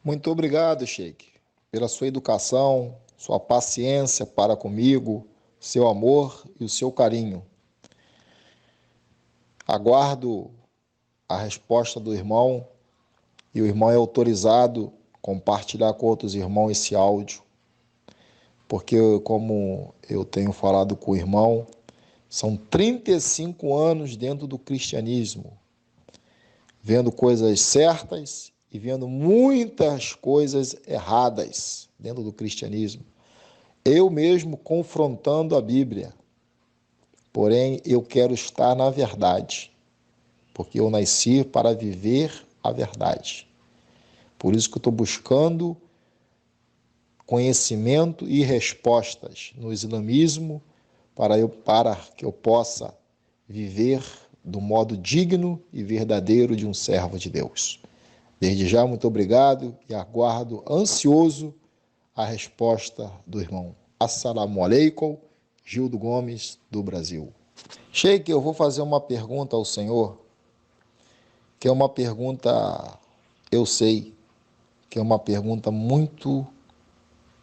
Muito obrigado, Sheik, pela sua educação, sua paciência para comigo, seu amor e o seu carinho. Aguardo a resposta do irmão e o irmão é autorizado a compartilhar com outros irmãos esse áudio, porque, como eu tenho falado com o irmão, são 35 anos dentro do cristianismo, vendo coisas certas e vendo muitas coisas erradas dentro do cristianismo. Eu mesmo confrontando a Bíblia. Porém, eu quero estar na verdade, porque eu nasci para viver a verdade. Por isso que eu estou buscando conhecimento e respostas no islamismo para que eu possa viver do modo digno e verdadeiro de um servo de Deus. Desde já, muito obrigado e aguardo ansioso a resposta do irmão. Assalamu alaikum, Gildo Gomes, do Brasil. Sheik, eu vou fazer uma pergunta ao senhor, que é uma pergunta, eu sei, que é uma pergunta muito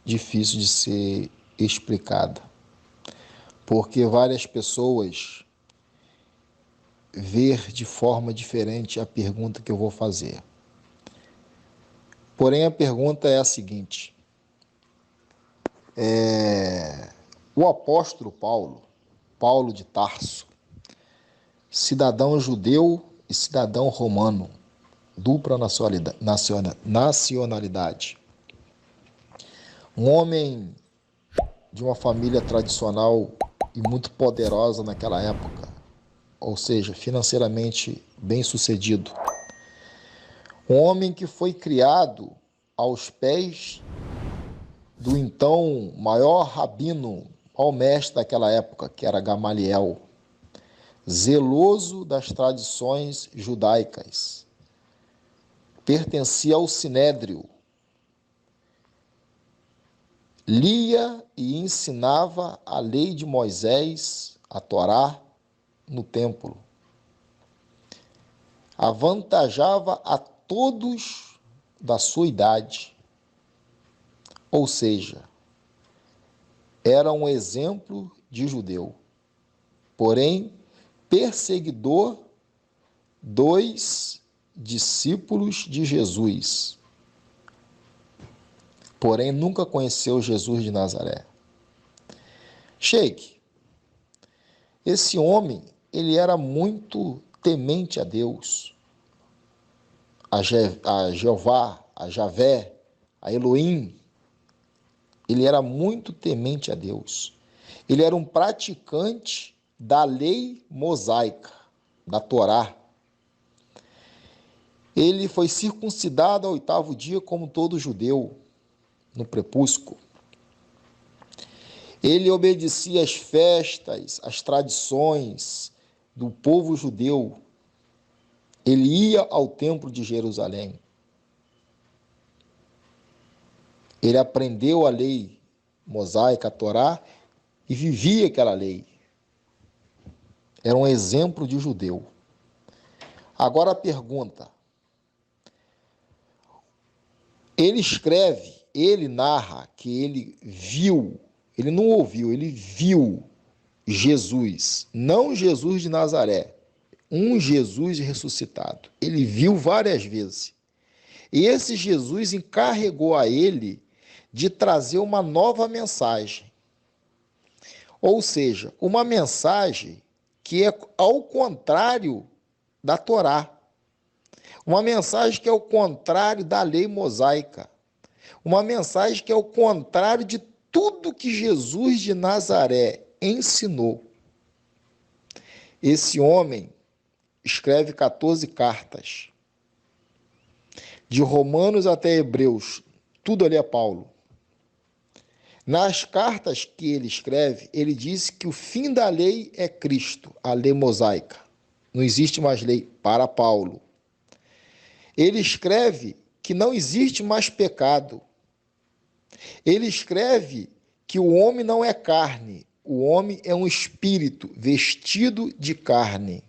difícil de ser explicada, porque várias pessoas veem de forma diferente a pergunta que eu vou fazer. Porém, a pergunta é a seguinte: o apóstolo Paulo de Tarso, cidadão judeu e cidadão romano, dupla nacionalidade, um homem de uma família tradicional e muito poderosa naquela época, ou seja, financeiramente bem-sucedido, um homem que foi criado aos pés do então maior rabino, ao mestre daquela época, que era Gamaliel, zeloso das tradições judaicas, pertencia ao Sinédrio, lia e ensinava a lei de Moisés, a Torá, no templo, avantajava a todos da sua idade, ou seja, era um exemplo de judeu, porém perseguidor dos discípulos de Jesus, porém nunca conheceu Jesus de Nazaré. Sheik, esse homem, ele era muito temente a Deus, a Jeová, a Javé, a Elohim. Ele era muito temente a Deus. Ele era um praticante da lei mosaica, da Torá. Ele foi circuncidado ao 8º dia, como todo judeu, no prepúsculo. Ele obedecia às festas, às tradições do povo judeu. Ele ia ao templo de Jerusalém. Ele aprendeu a lei mosaica, a Torá, e vivia aquela lei. Era um exemplo de judeu. Agora a pergunta. Ele escreve, ele narra que ele viu, ele não ouviu, ele viu Jesus, não Jesus de Nazaré, um Jesus ressuscitado. Ele viu várias vezes. E esse Jesus encarregou a ele de trazer uma nova mensagem. Ou seja, uma mensagem que é ao contrário da Torá. Uma mensagem que é ao contrário da lei mosaica. Uma mensagem que é ao contrário de tudo que Jesus de Nazaré ensinou. Esse homem escreve 14 cartas. De Romanos até Hebreus, tudo ali é Paulo. Nas cartas que ele escreve, ele diz que o fim da lei é Cristo, a lei mosaica. Não existe mais lei para Paulo. Ele escreve que não existe mais pecado. Ele escreve que o homem não é carne, o homem é um espírito vestido de carne.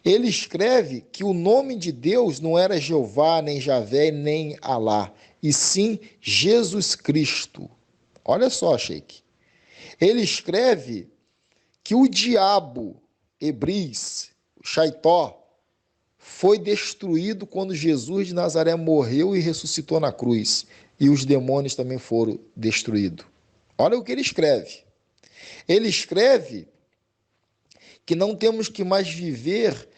Ele escreve que o nome de Deus não era Jeová, nem Javé, nem Alá, e sim Jesus Cristo. Olha só, Sheik. Ele escreve que o diabo, Ebris, Shaitó, foi destruído quando Jesus de Nazaré morreu e ressuscitou na cruz. E os demônios também foram destruídos. Olha o que ele escreve. Ele escreve que não temos que mais viver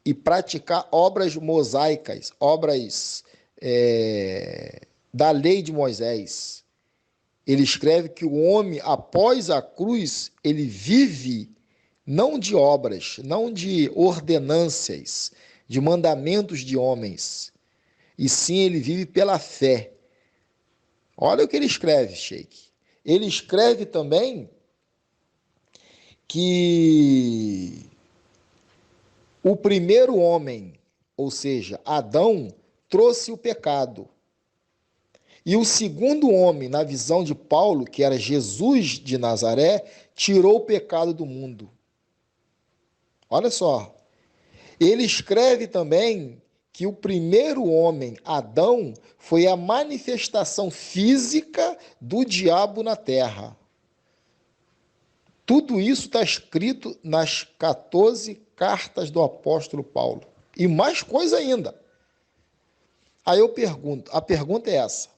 e praticar obras mosaicas, obras da lei de Moisés. Ele escreve que o homem, após a cruz, ele vive não de obras, não de ordenâncias, de mandamentos de homens, e sim ele vive pela fé. Olha o que ele escreve, Sheik. Ele escreve também que o primeiro homem, ou seja, Adão, trouxe o pecado. E o segundo homem, na visão de Paulo, que era Jesus de Nazaré, tirou o pecado do mundo. Olha só. Ele escreve também que o primeiro homem, Adão, foi a manifestação física do diabo na terra. Tudo isso está escrito nas 14 cartas do apóstolo Paulo. E mais coisa ainda. Aí eu pergunto, a pergunta é essa.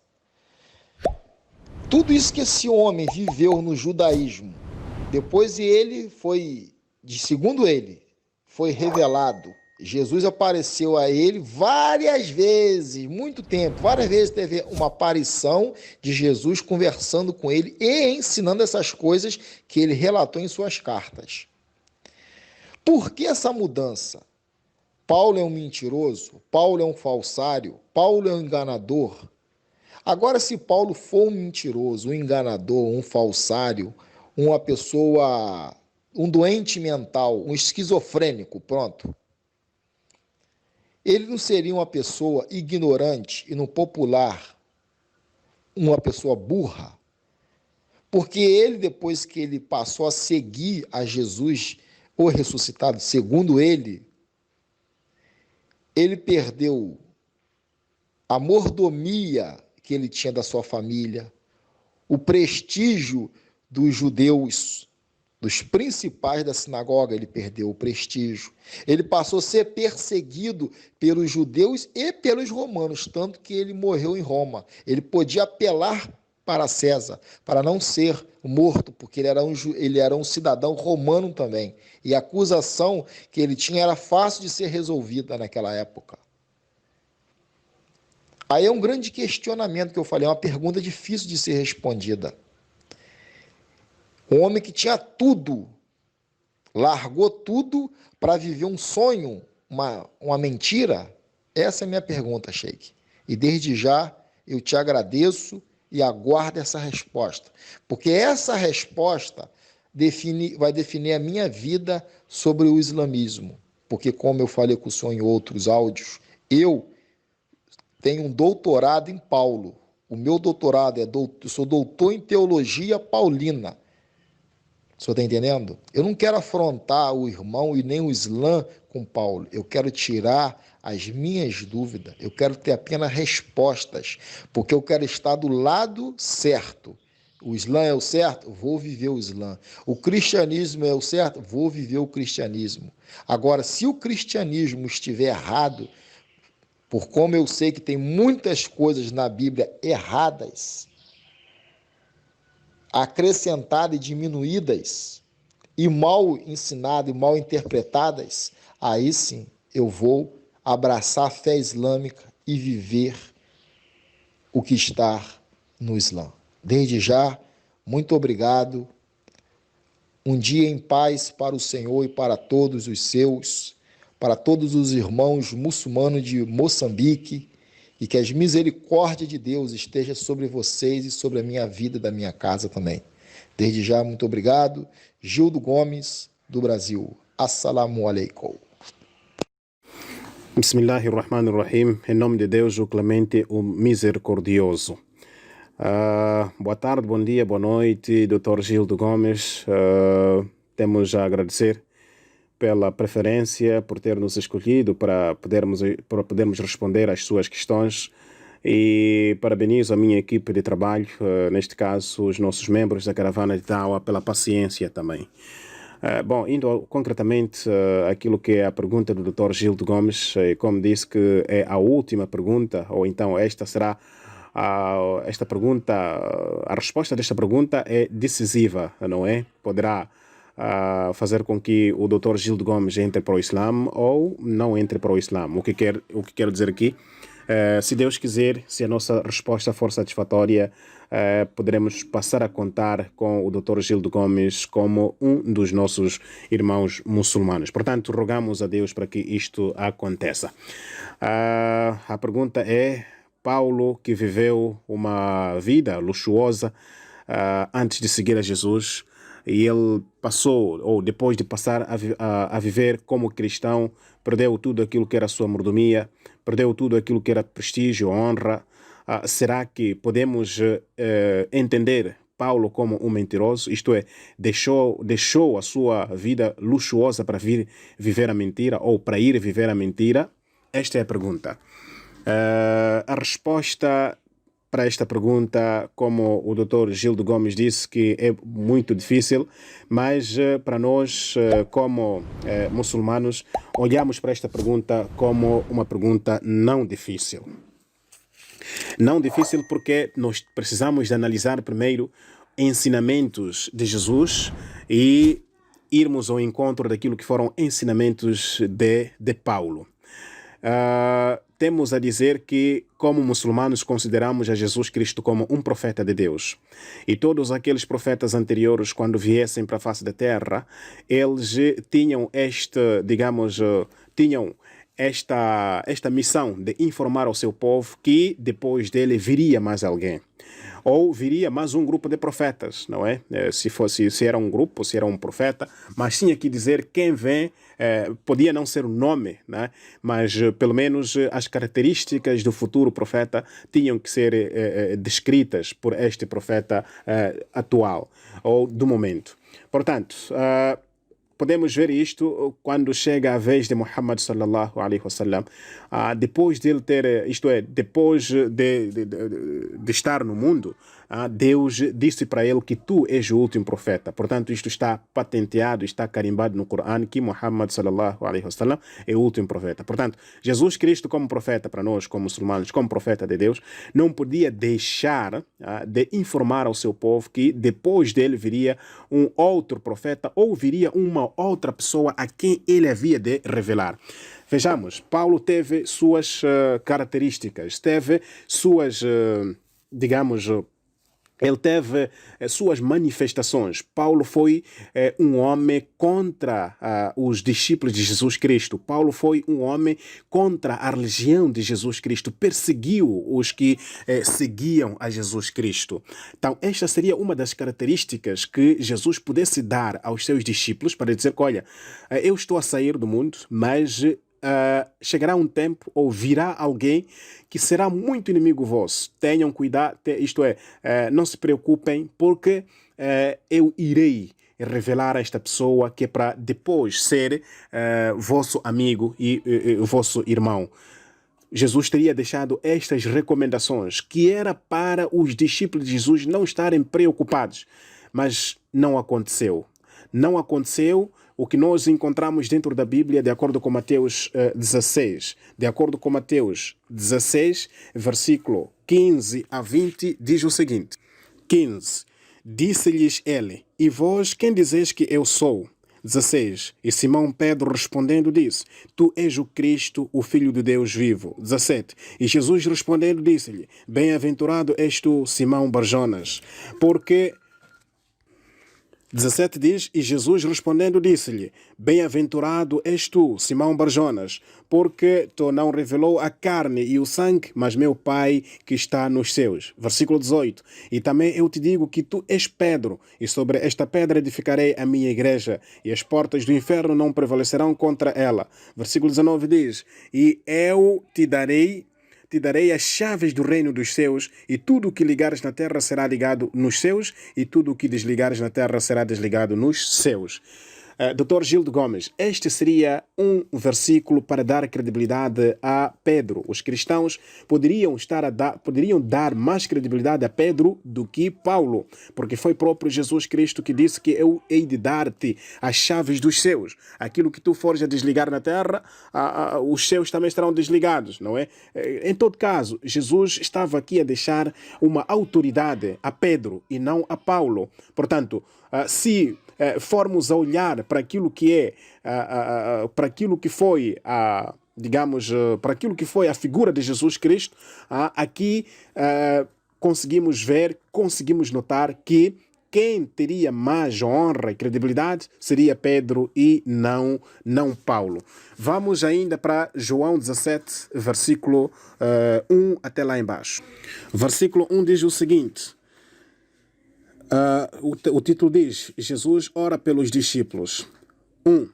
Tudo isso que esse homem viveu no judaísmo, depois ele foi, segundo ele, foi revelado. Jesus apareceu a ele várias vezes, muito tempo, várias vezes teve uma aparição de Jesus conversando com ele e ensinando essas coisas que ele relatou em suas cartas. Por que essa mudança? Paulo é um mentiroso, Paulo é um falsário, Paulo é um enganador. Agora, se Paulo for um mentiroso, um enganador, um falsário, uma pessoa, um doente mental, um esquizofrênico, pronto. Ele não seria uma pessoa ignorante e no popular, uma pessoa burra? Porque ele, depois que ele passou a seguir a Jesus, o ressuscitado, segundo ele perdeu a mordomia que ele tinha da sua família, o prestígio dos judeus, dos principais da sinagoga, ele perdeu o prestígio. Ele passou a ser perseguido pelos judeus e pelos romanos, tanto que ele morreu em Roma. Ele podia apelar para César, para não ser morto, porque ele era um cidadão romano também. E a acusação que ele tinha era fácil de ser resolvida naquela época. Aí é um grande questionamento que eu falei, é uma pergunta difícil de ser respondida. Um homem que tinha tudo, largou tudo para viver um sonho, uma mentira? Essa é a minha pergunta, Sheik. E desde já eu te agradeço e aguardo essa resposta. Porque essa resposta vai definir a minha vida sobre o islamismo. Porque, como eu falei com o senhor em outros áudios, eu tenho um doutorado em Paulo. O meu doutorado eu sou doutor em teologia paulina. O senhor está entendendo? Eu não quero afrontar o irmão e nem o Islã com Paulo. Eu quero tirar as minhas dúvidas. Eu quero ter apenas respostas. Porque eu quero estar do lado certo. O Islã é o certo? Vou viver o Islã. O cristianismo é o certo? Vou viver o cristianismo. Agora, se o cristianismo estiver errado, por como eu sei que tem muitas coisas na Bíblia erradas, acrescentadas e diminuídas, e mal ensinadas e mal interpretadas, aí sim eu vou abraçar a fé islâmica e viver o que está no Islã. Desde já, muito obrigado. Um dia em paz para o Senhor e para todos os seus, para todos os irmãos muçulmanos de Moçambique, e que as misericórdias de Deus estejam sobre vocês e sobre a minha vida e da minha casa também. Desde já, muito obrigado. Gildo Gomes, do Brasil. Assalamu alaikum. Bismillahirrahmanirrahim. Em nome de Deus, o clemente, o misericordioso. Boa tarde, bom dia, boa noite, Dr. Gildo Gomes. Temos a agradecer pela preferência, por ter nos escolhido para podermos responder às suas questões, e parabenizo a minha equipe de trabalho, neste caso os nossos membros da Caravana de Dawa, pela paciência também. Bom, indo concretamente àquilo que é a pergunta do Dr. Gildo Gomes, como disse que é a última pergunta, ou então esta será esta pergunta, a resposta desta pergunta é decisiva, não é? Poderá fazer com que o Dr. Gildo Gomes entre para o Islã ou não entre para o Islã. O que quero dizer aqui, se Deus quiser, se a nossa resposta for satisfatória, poderemos passar a contar com o Dr. Gildo Gomes como um dos nossos irmãos muçulmanos. Portanto, rogamos a Deus para que isto aconteça. A pergunta é: Paulo, que viveu uma vida luxuosa antes de seguir a Jesus, e ele passou, ou depois de passar a viver como cristão, perdeu tudo aquilo que era a sua mordomia, perdeu tudo aquilo que era prestígio, honra. Será que podemos entender Paulo como um mentiroso? Isto é, deixou a sua vida luxuosa para vir viver a mentira, ou para ir viver a mentira? Esta é a pergunta. A resposta para esta pergunta, como o Dr. Gildo Gomes disse, que é muito difícil, mas para nós, como muçulmanos, olhamos para esta pergunta como uma pergunta não difícil. Não difícil porque nós precisamos de analisar primeiro ensinamentos de Jesus e irmos ao encontro daquilo que foram ensinamentos de Paulo. Temos a dizer que, como muçulmanos, consideramos a Jesus Cristo como um profeta de Deus. E todos aqueles profetas anteriores, quando viessem para a face da terra, eles tinham esta missão de informar ao seu povo que depois dele viria mais alguém. Ou viria mais um grupo de profetas, não é? Se era um grupo, se era um profeta, mas tinha que dizer quem vem. Podia não ser o nome, né? Mas pelo menos as características do futuro profeta tinham que ser descritas por este profeta atual, ou do momento. Portanto, podemos ver isto quando chega a vez de Muhammad sallallahu alaihi wasallam, depois de ele ter, isto é, depois de estar no mundo, Deus disse para ele que tu és o último profeta. Portanto, isto está patenteado, está carimbado no Corão, que Muhammad sallallahu alaihi wasallam é o último profeta. Portanto, Jesus Cristo como profeta para nós, como muçulmanos, como profeta de Deus, não podia deixar de informar ao seu povo que depois dele viria um outro profeta, ou viria uma outra pessoa a quem ele havia de revelar. Vejamos, Paulo teve suas características, teve suas, ele teve suas manifestações. Paulo foi um homem contra os discípulos de Jesus Cristo. Paulo foi um homem contra a religião de Jesus Cristo. Perseguiu os que seguiam a Jesus Cristo. Então, esta seria uma das características que Jesus pudesse dar aos seus discípulos para dizer que, olha, eu estou a sair do mundo, mas chegará um tempo, ou virá alguém que será muito inimigo vosso. Tenham cuidado, isto é, não se preocupem, porque eu irei revelar a esta pessoa, que é para depois ser vosso amigo e vosso irmão. Jesus teria deixado estas recomendações, que era para os discípulos de Jesus não estarem preocupados, mas não aconteceu. Não aconteceu. O que nós encontramos dentro da Bíblia, de acordo com Mateus 16, de acordo com Mateus 16, versículo 15 a 20, diz o seguinte: 15. Disse-lhes ele: E vós, quem dizeis que eu sou? 16. E Simão Pedro respondendo disse: Tu és o Cristo, o Filho de Deus vivo. 17. E Jesus respondendo disse-lhe: Bem-aventurado és tu, Simão Barjonas, porque... 17 diz: E Jesus respondendo disse-lhe: Bem-aventurado és tu, Simão Barjonas, porque tu não revelou a carne e o sangue, mas meu Pai que está nos céus. Versículo 18. E também eu te digo que tu és Pedro, e sobre esta pedra edificarei a minha igreja, e as portas do inferno não prevalecerão contra ela. Versículo 19 diz: E eu te darei as chaves do reino dos céus, e tudo o que ligares na terra será ligado nos céus, e tudo o que desligares na terra será desligado nos céus. Dr. Gildo Gomes, este seria um versículo para dar credibilidade a Pedro. Os cristãos poderiam dar mais credibilidade a Pedro do que Paulo, porque foi próprio Jesus Cristo que disse que eu hei de dar-te as chaves dos céus. Aquilo que tu fores a desligar na terra, os céus também estarão desligados, não é? Em todo caso, Jesus estava aqui a deixar uma autoridade a Pedro e não a Paulo. Portanto, se formos a olhar para aquilo que é, para aquilo que foi para aquilo que foi a figura de Jesus Cristo, aqui conseguimos notar que quem teria mais honra e credibilidade seria Pedro e não Paulo. Vamos ainda para João 17, versículo 1 até lá embaixo. Versículo 1 diz o seguinte. O título diz: Jesus ora pelos discípulos. 1.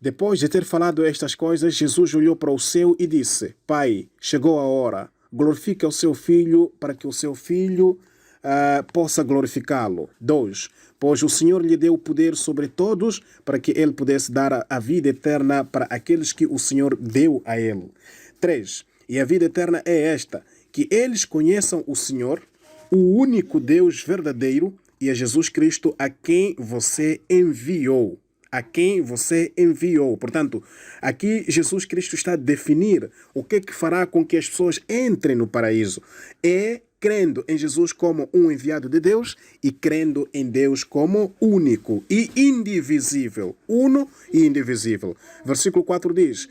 Depois de ter falado estas coisas, Jesus olhou para o céu e disse: Pai, chegou a hora. Glorifica o seu Filho, para que o seu Filho possa glorificá-lo. 2. Pois o Senhor lhe deu poder sobre todos, para que ele pudesse dar a vida eterna para aqueles que o Senhor deu a ele. 3. E a vida eterna é esta: que eles conheçam o Senhor, o único Deus verdadeiro, e a Jesus Cristo a quem você enviou. A quem você enviou. Portanto, aqui Jesus Cristo está a definir o que fará com que as pessoas entrem no paraíso. É crendo em Jesus como um enviado de Deus e crendo em Deus como único e indivisível. Uno e indivisível. Versículo 4 diz: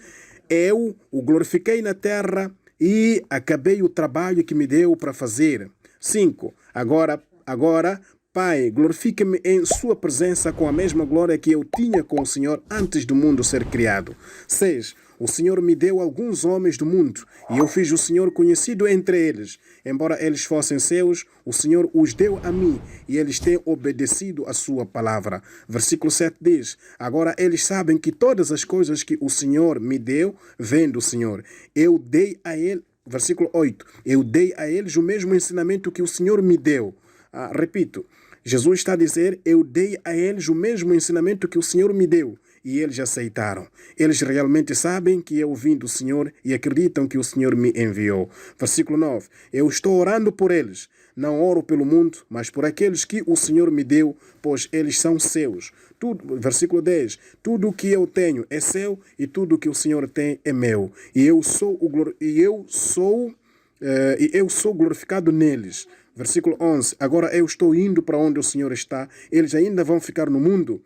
Eu o glorifiquei na terra e acabei o trabalho que me deu para fazer. 5. Agora, Pai, glorifica-me em sua presença com a mesma glória que eu tinha com o Senhor antes do mundo ser criado. 6. O Senhor me deu alguns homens do mundo, e eu fiz o Senhor conhecido entre eles. Embora eles fossem seus, o Senhor os deu a mim, e eles têm obedecido a sua palavra. Versículo 7 diz: Agora eles sabem que todas as coisas que o Senhor me deu, vêm do Senhor. Eu dei a ele. Versículo 8. Eu dei a eles o mesmo ensinamento que o Senhor me deu. Repito, Jesus está a dizer: eu dei a eles o mesmo ensinamento que o Senhor me deu. E eles aceitaram. Eles realmente sabem que eu vim do Senhor e acreditam que o Senhor me enviou. Versículo 9. Eu estou orando por eles. Não oro pelo mundo, mas por aqueles que o Senhor me deu, pois eles são seus. Versículo 10. Tudo o que eu tenho é seu e tudo o que o Senhor tem é meu. E eu sou glorificado neles. Versículo 11. Agora eu estou indo para onde o Senhor está. Eles ainda vão ficar no mundo,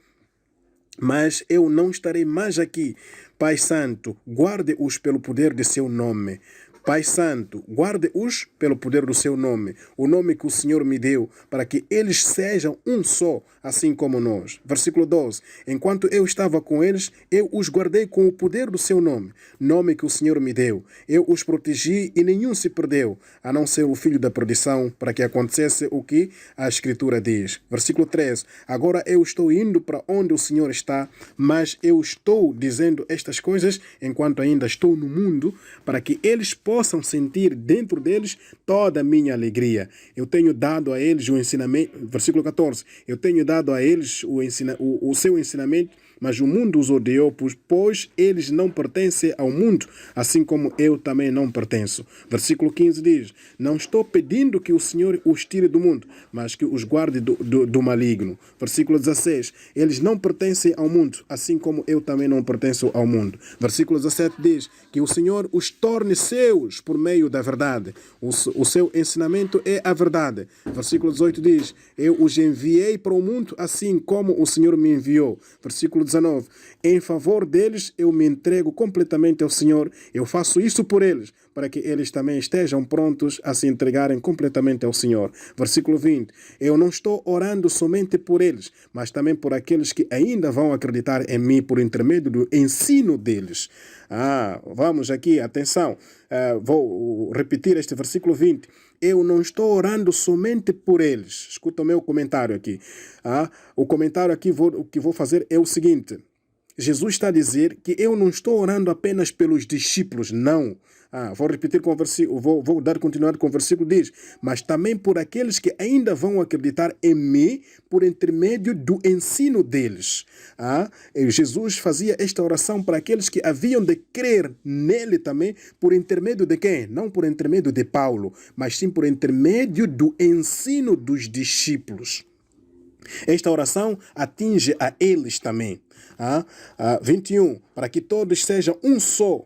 mas eu não estarei mais aqui. Pai Santo, guarde-os pelo poder de seu nome. Pai Santo, guarde-os pelo poder do seu nome, o nome que o Senhor me deu, para que eles sejam um só, assim como nós. Versículo 12. Enquanto eu estava com eles, eu os guardei com o poder do seu nome que o Senhor me deu. Eu os protegi e nenhum se perdeu, a não ser o filho da perdição, para que acontecesse o que a Escritura diz. Versículo 13. Agora eu estou indo para onde o Senhor está, mas eu estou dizendo estas coisas enquanto ainda estou no mundo, para que eles possam sentir dentro deles toda a minha alegria. Eu tenho dado a eles o ensinamento, versículo 14, eu tenho dado a eles o seu ensinamento, mas o mundo os odiou, pois eles não pertencem ao mundo, assim como eu também não pertenço. Versículo 15 diz: não estou pedindo que o Senhor os tire do mundo, mas que os guarde do maligno. Versículo 16: eles não pertencem ao mundo, assim como eu também não pertenço ao mundo. Versículo 17 diz que o Senhor os torne seus por meio da verdade. O seu ensinamento é a verdade. Versículo 18 diz: eu os enviei para o mundo, assim como o Senhor me enviou. Versículo 19 19. Em favor deles, eu me entrego completamente ao Senhor. Eu faço isso por eles, para que eles também estejam prontos a se entregarem completamente ao Senhor. Versículo 20. Eu não estou orando somente por eles, mas também por aqueles que ainda vão acreditar em mim por intermédio do ensino deles. Vamos aqui, atenção. Vou repetir este versículo 20. Eu não estou orando somente por eles. Escuta o meu comentário aqui. O comentário aqui que vou fazer é o seguinte. Jesus está a dizer que eu não estou orando apenas pelos discípulos, não. Vou repetir com o versículo, vou dar continuidade com o versículo, diz, mas também por aqueles que ainda vão acreditar em mim por intermédio do ensino deles. Jesus fazia esta oração para aqueles que haviam de crer nele também por intermédio de quem? Não por intermédio de Paulo, mas sim por intermédio do ensino dos discípulos. Esta oração atinge a eles também. 21. Para que todos sejam um só.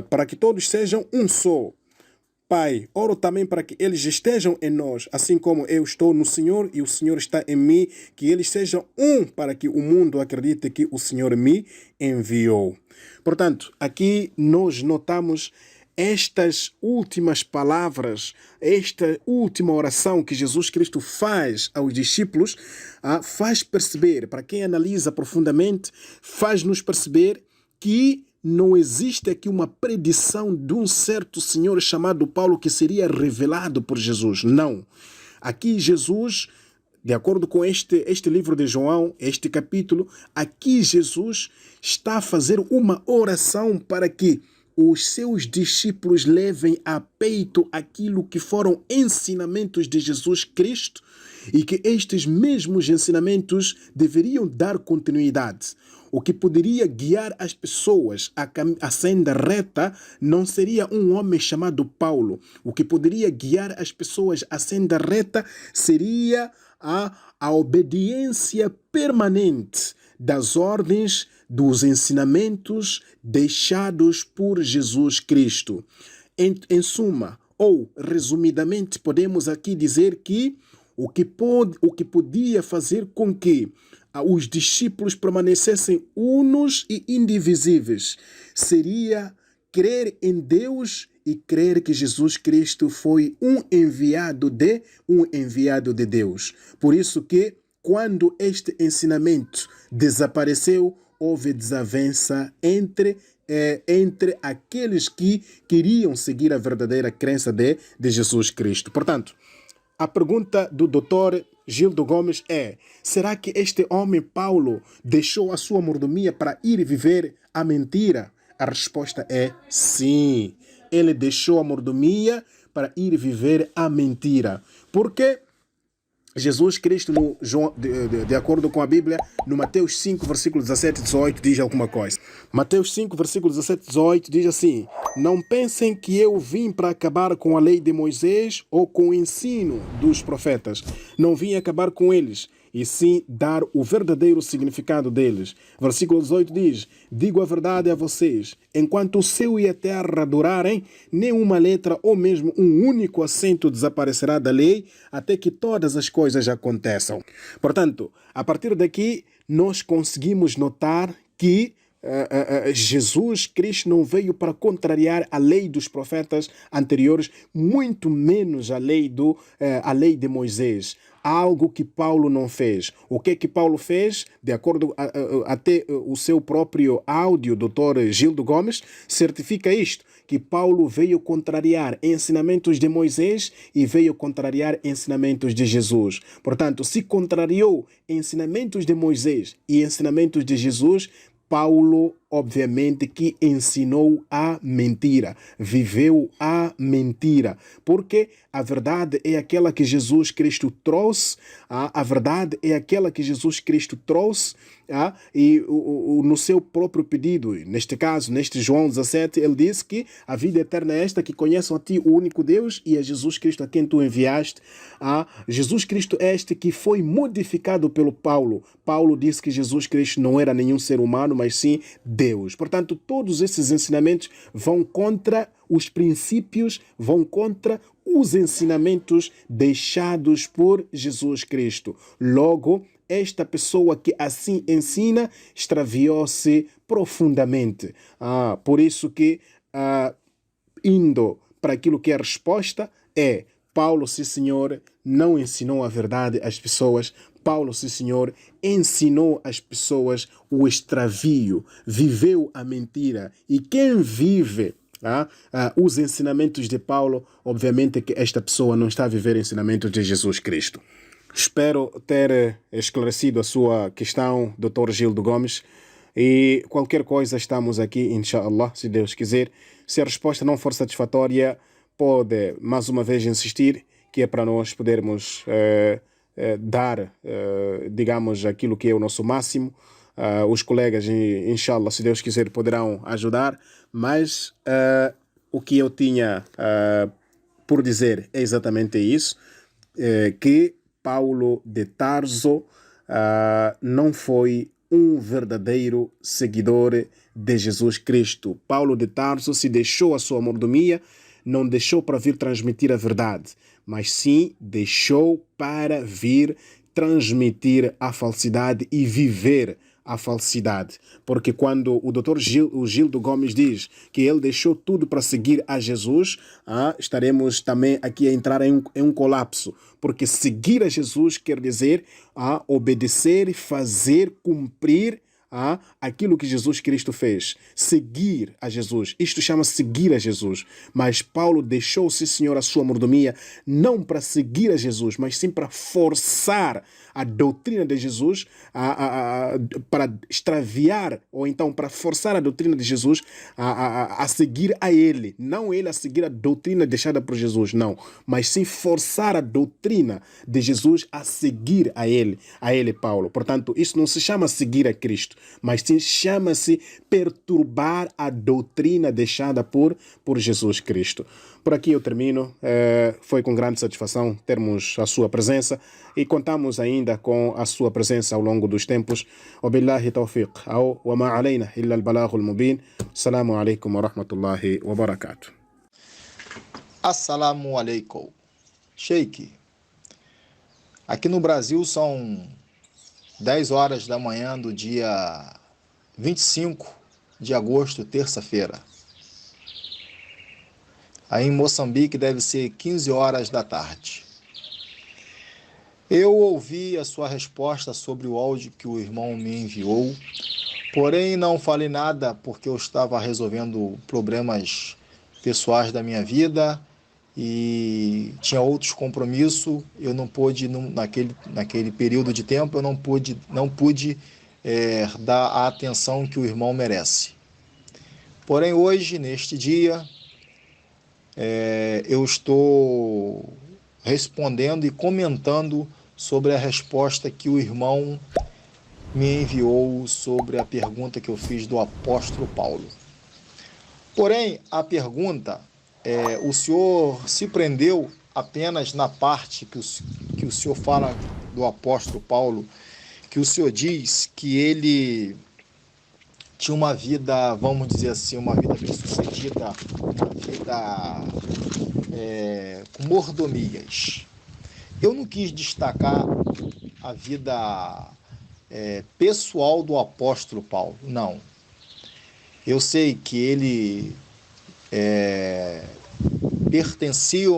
Para que todos sejam um só. Pai, oro também para que eles estejam em nós, assim como eu estou no Senhor e o Senhor está em mim, que eles sejam um para que o mundo acredite que o Senhor me enviou. Portanto, aqui nós notamos estas últimas palavras, esta última oração que Jesus Cristo faz aos discípulos, faz perceber, para quem analisa profundamente, faz-nos perceber que não existe aqui uma predição de um certo senhor chamado Paulo que seria revelado por Jesus. Não. Aqui Jesus, de acordo com este livro de João, este capítulo, aqui Jesus está a fazer uma oração para que os seus discípulos levem a peito aquilo que foram ensinamentos de Jesus Cristo e que estes mesmos ensinamentos deveriam dar continuidade. O que poderia guiar as pessoas à senda reta não seria um homem chamado Paulo. O que poderia guiar as pessoas à senda reta seria a obediência permanente das ordens, dos ensinamentos deixados por Jesus Cristo. Em suma, ou resumidamente, podemos aqui dizer que o que podia fazer com que os discípulos permanecessem unos e indivisíveis seria crer em Deus e crer que Jesus Cristo foi um enviado de Deus. Por isso que, quando este ensinamento desapareceu, houve desavença entre aqueles que queriam seguir a verdadeira crença de Jesus Cristo. Portanto, a pergunta do Dr. Gildo Gomes é: será que este homem Paulo deixou a sua mordomia para ir viver a mentira? A resposta é sim. Ele deixou a mordomia para ir viver a mentira. Porque Jesus Cristo, de acordo com a Bíblia, no Mateus 5, versículo 17 e 18, diz alguma coisa. Mateus 5, versículo 17 e 18 diz assim: não pensem que eu vim para acabar com a lei de Moisés ou com o ensino dos profetas. Não vim acabar com eles, e sim dar o verdadeiro significado deles. Versículo 18 diz: digo a verdade a vocês, enquanto o céu e a terra durarem, nenhuma letra ou mesmo um único acento desaparecerá da lei, até que todas as coisas aconteçam. Portanto, a partir daqui, nós conseguimos notar que Jesus Cristo não veio para contrariar a lei dos profetas anteriores, muito menos a lei de Moisés. Algo que Paulo não fez. O que Paulo fez? De acordo até o seu próprio áudio, Dr. Gildo Gomes, certifica isto, que Paulo veio contrariar ensinamentos de Moisés e veio contrariar ensinamentos de Jesus. Portanto, se contrariou ensinamentos de Moisés e ensinamentos de Jesus, Paulo, obviamente, que ensinou a mentira, viveu a mentira, porque a verdade é aquela que Jesus Cristo trouxe, a verdade é aquela que Jesus Cristo trouxe, e no seu próprio pedido, neste caso, neste João 17, ele disse que a vida eterna é esta, que conheçam a ti o único Deus e a Jesus Cristo a quem tu enviaste. Jesus Cristo é este que foi modificado pelo Paulo. Paulo disse que Jesus Cristo não era nenhum ser humano, mas sim Deus. Portanto, todos esses ensinamentos vão contra os princípios, vão contra os ensinamentos deixados por Jesus Cristo. Logo, esta pessoa que assim ensina extraviou-se profundamente. Por isso que, indo para aquilo que é a resposta, Paulo, sim senhor, não ensinou a verdade às pessoas. Paulo, sim senhor, ensinou às pessoas o extravio, viveu a mentira. E quem vive os ensinamentos de Paulo, obviamente que esta pessoa não está a viver ensinamentos de Jesus Cristo. Espero ter esclarecido a sua questão, Dr. Gildo Gomes. E qualquer coisa, estamos aqui, inshallah, se Deus quiser. Se a resposta não for satisfatória, pode mais uma vez insistir, que é para nós podermos dar, digamos, aquilo que é o nosso máximo. Os colegas, inshallah, se Deus quiser, poderão ajudar. Mas o que eu tinha por dizer é exatamente isso, que Paulo de Tarso não foi um verdadeiro seguidor de Jesus Cristo. Paulo de Tarso se deixou a sua mordomia, não deixou para vir transmitir a verdade, mas sim deixou para vir transmitir a falsidade e viver a falsidade. Porque quando o Dr. Gildo Gomes diz que ele deixou tudo para seguir a Jesus, estaremos também aqui a entrar em um colapso. Porque seguir a Jesus quer dizer obedecer, fazer, cumprir aquilo que Jesus Cristo fez. Seguir a Jesus. Isto chama seguir a Jesus. Mas Paulo deixou, sim senhor, a sua mordomia não para seguir a Jesus, mas sim para forçar a doutrina de Jesus, para extraviar, ou então para forçar a doutrina de Jesus a seguir a ele. Não ele a seguir a doutrina deixada por Jesus, não. Mas sim forçar a doutrina de Jesus a seguir a ele, Paulo. Portanto, isso não se chama seguir a Cristo, mas sim chama-se perturbar a doutrina deixada por Jesus Cristo. Por aqui eu termino. Foi com grande satisfação termos a sua presença e contamos ainda com a sua presença ao longo dos tempos. Wabillahi tawfiq. Wa ma alayna illa al-balaghul mubin. Assalamu alaikum wa rahmatullahi wa barakatuh. Assalamu alaikum. Sheikh, aqui no Brasil são 10 horas da manhã do dia 25 de agosto, terça-feira. Aí em Moçambique deve ser 15 horas da tarde. Eu ouvi a sua resposta sobre o áudio que o irmão me enviou, porém não falei nada porque eu estava resolvendo problemas pessoais da minha vida e tinha outros compromissos. Eu não pude, naquele período de tempo, eu não pude dar a atenção que o irmão merece. Porém hoje, neste dia, eu estou respondendo e comentando sobre a resposta que o irmão me enviou sobre a pergunta que eu fiz do apóstolo Paulo. Porém, a pergunta, o senhor se prendeu apenas na parte que o senhor fala do apóstolo Paulo, que o senhor diz que ele tinha uma vida, vamos dizer assim, uma vida bem-sucedida, uma vida com mordomias. Eu não quis destacar a vida pessoal do apóstolo Paulo, não. Eu sei que ele pertencia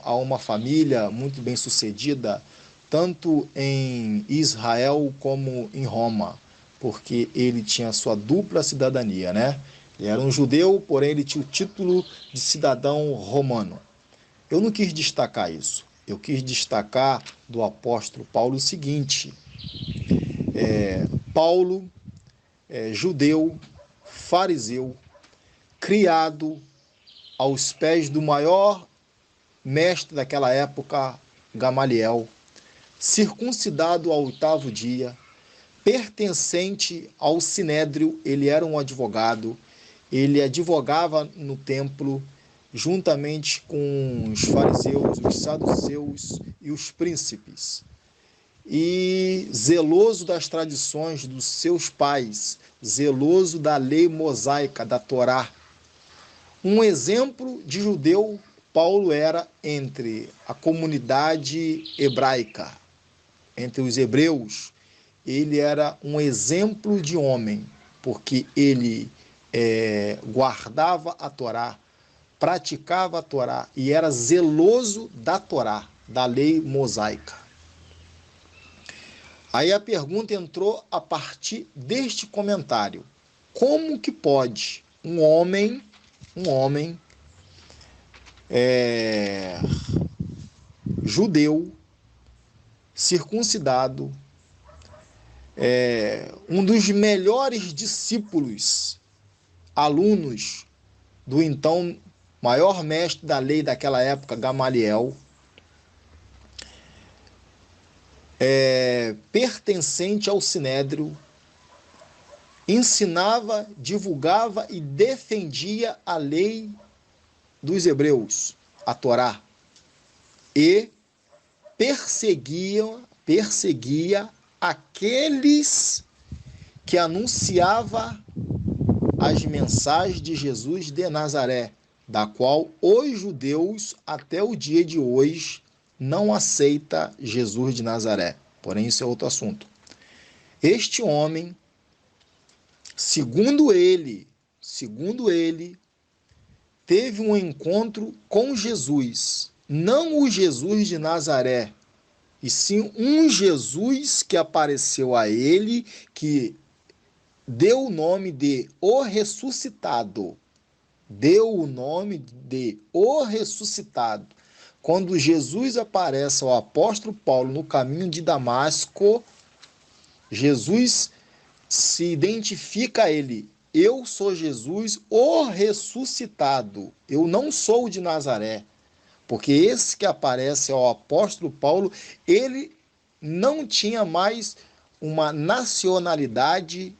a uma família muito bem-sucedida, tanto em Israel como em Roma, porque ele tinha sua dupla cidadania, né? Ele era um judeu, porém ele tinha o título de cidadão romano. Eu não quis destacar isso. Eu quis destacar do apóstolo Paulo o seguinte: Paulo, judeu, fariseu, criado aos pés do maior mestre daquela época, Gamaliel, circuncidado ao 8º dia, pertencente ao Sinédrio. Ele era um advogado, ele advogava no templo, juntamente com os fariseus, os saduceus e os príncipes. E zeloso das tradições dos seus pais, zeloso da lei mosaica, da Torá. Um exemplo de judeu, Paulo era entre a comunidade hebraica, entre os hebreus. Ele era um exemplo de homem, porque ele guardava a Torá, praticava a Torá e era zeloso da Torá, da lei mosaica. Aí a pergunta entrou a partir deste comentário. Como que pode um homem judeu, circuncidado, um dos melhores discípulos, alunos do então maior mestre da lei daquela época, Gamaliel, pertencente ao Sinédrio, ensinava, divulgava e defendia a lei dos hebreus, a Torá, e perseguia aqueles que anunciava as mensagens de Jesus de Nazaré, da qual os judeus até o dia de hoje não aceita Jesus de Nazaré. Porém, isso é outro assunto. Este homem, segundo ele, teve um encontro com Jesus, não o Jesus de Nazaré, e sim um Jesus que apareceu a ele, que deu o nome de O Ressuscitado. Deu o nome de O Ressuscitado. Quando Jesus aparece ao apóstolo Paulo no caminho de Damasco, Jesus se identifica a ele. Eu sou Jesus, o ressuscitado. Eu não sou o de Nazaré. Porque esse que aparece ao apóstolo Paulo, ele não tinha mais uma nacionalidade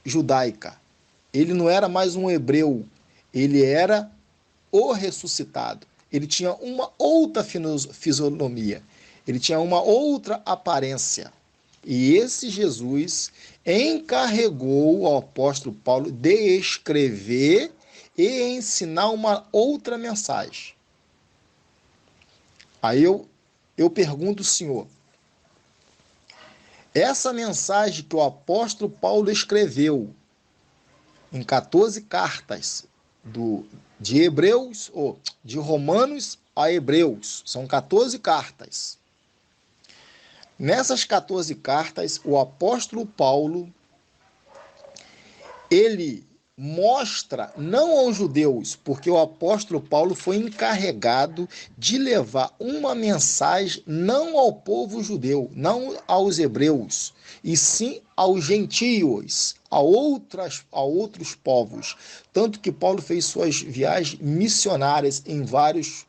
judaica. Ele não era mais um hebreu. Ele era o ressuscitado. Ele tinha uma outra fisionomia. Ele tinha uma outra aparência. E esse Jesus encarregou ao apóstolo Paulo de escrever e ensinar uma outra mensagem. Aí eu pergunto ao senhor, essa mensagem que o apóstolo Paulo escreveu em 14 cartas de Hebreus, ou de Romanos a Hebreus, são 14 cartas. Nessas 14 cartas, o apóstolo Paulo, ele mostra, não aos judeus, porque o apóstolo Paulo foi encarregado de levar uma mensagem não ao povo judeu, não aos hebreus, e sim aos gentios, a outros povos. Tanto que Paulo fez suas viagens missionárias em vários,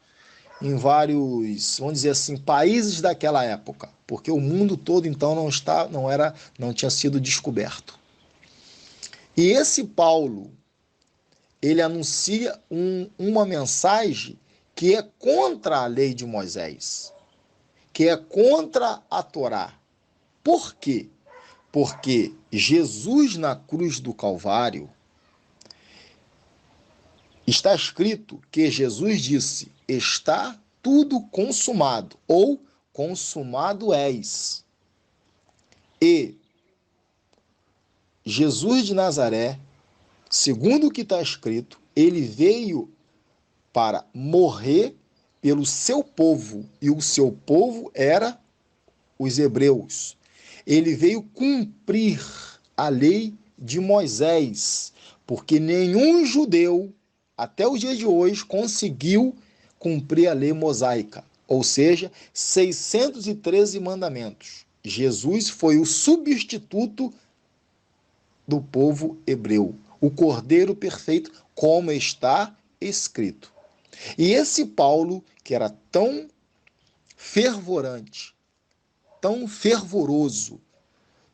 vamos dizer assim, países daquela época, porque o mundo todo então não tinha sido descoberto. E esse Paulo, ele anuncia uma mensagem que é contra a lei de Moisés, que é contra a Torá. Por quê? Porque Jesus na cruz do Calvário, está escrito que Jesus disse, está tudo consumado, ou consumado és. E Jesus de Nazaré, segundo o que está escrito, ele veio para morrer pelo seu povo, e o seu povo era os hebreus. Ele veio cumprir a lei de Moisés, porque nenhum judeu, até o dia de hoje, conseguiu cumprir a lei mosaica, ou seja, 613 mandamentos. Jesus foi o substituto do povo hebreu, o Cordeiro perfeito, como está escrito. E esse Paulo, que era tão fervorante, tão fervoroso,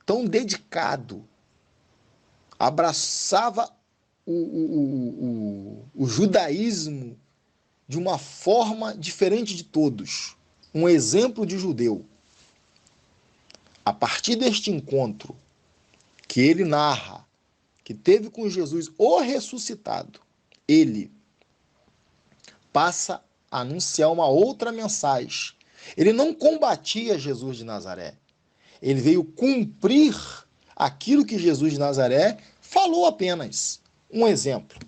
tão dedicado, abraçava o judaísmo de uma forma diferente de todos, um exemplo de judeu. A partir deste encontro que ele narra que teve com Jesus o ressuscitado, ele passa a anunciar uma outra mensagem. Ele não combatia Jesus de Nazaré. Ele veio cumprir aquilo que Jesus de Nazaré falou apenas. Um exemplo.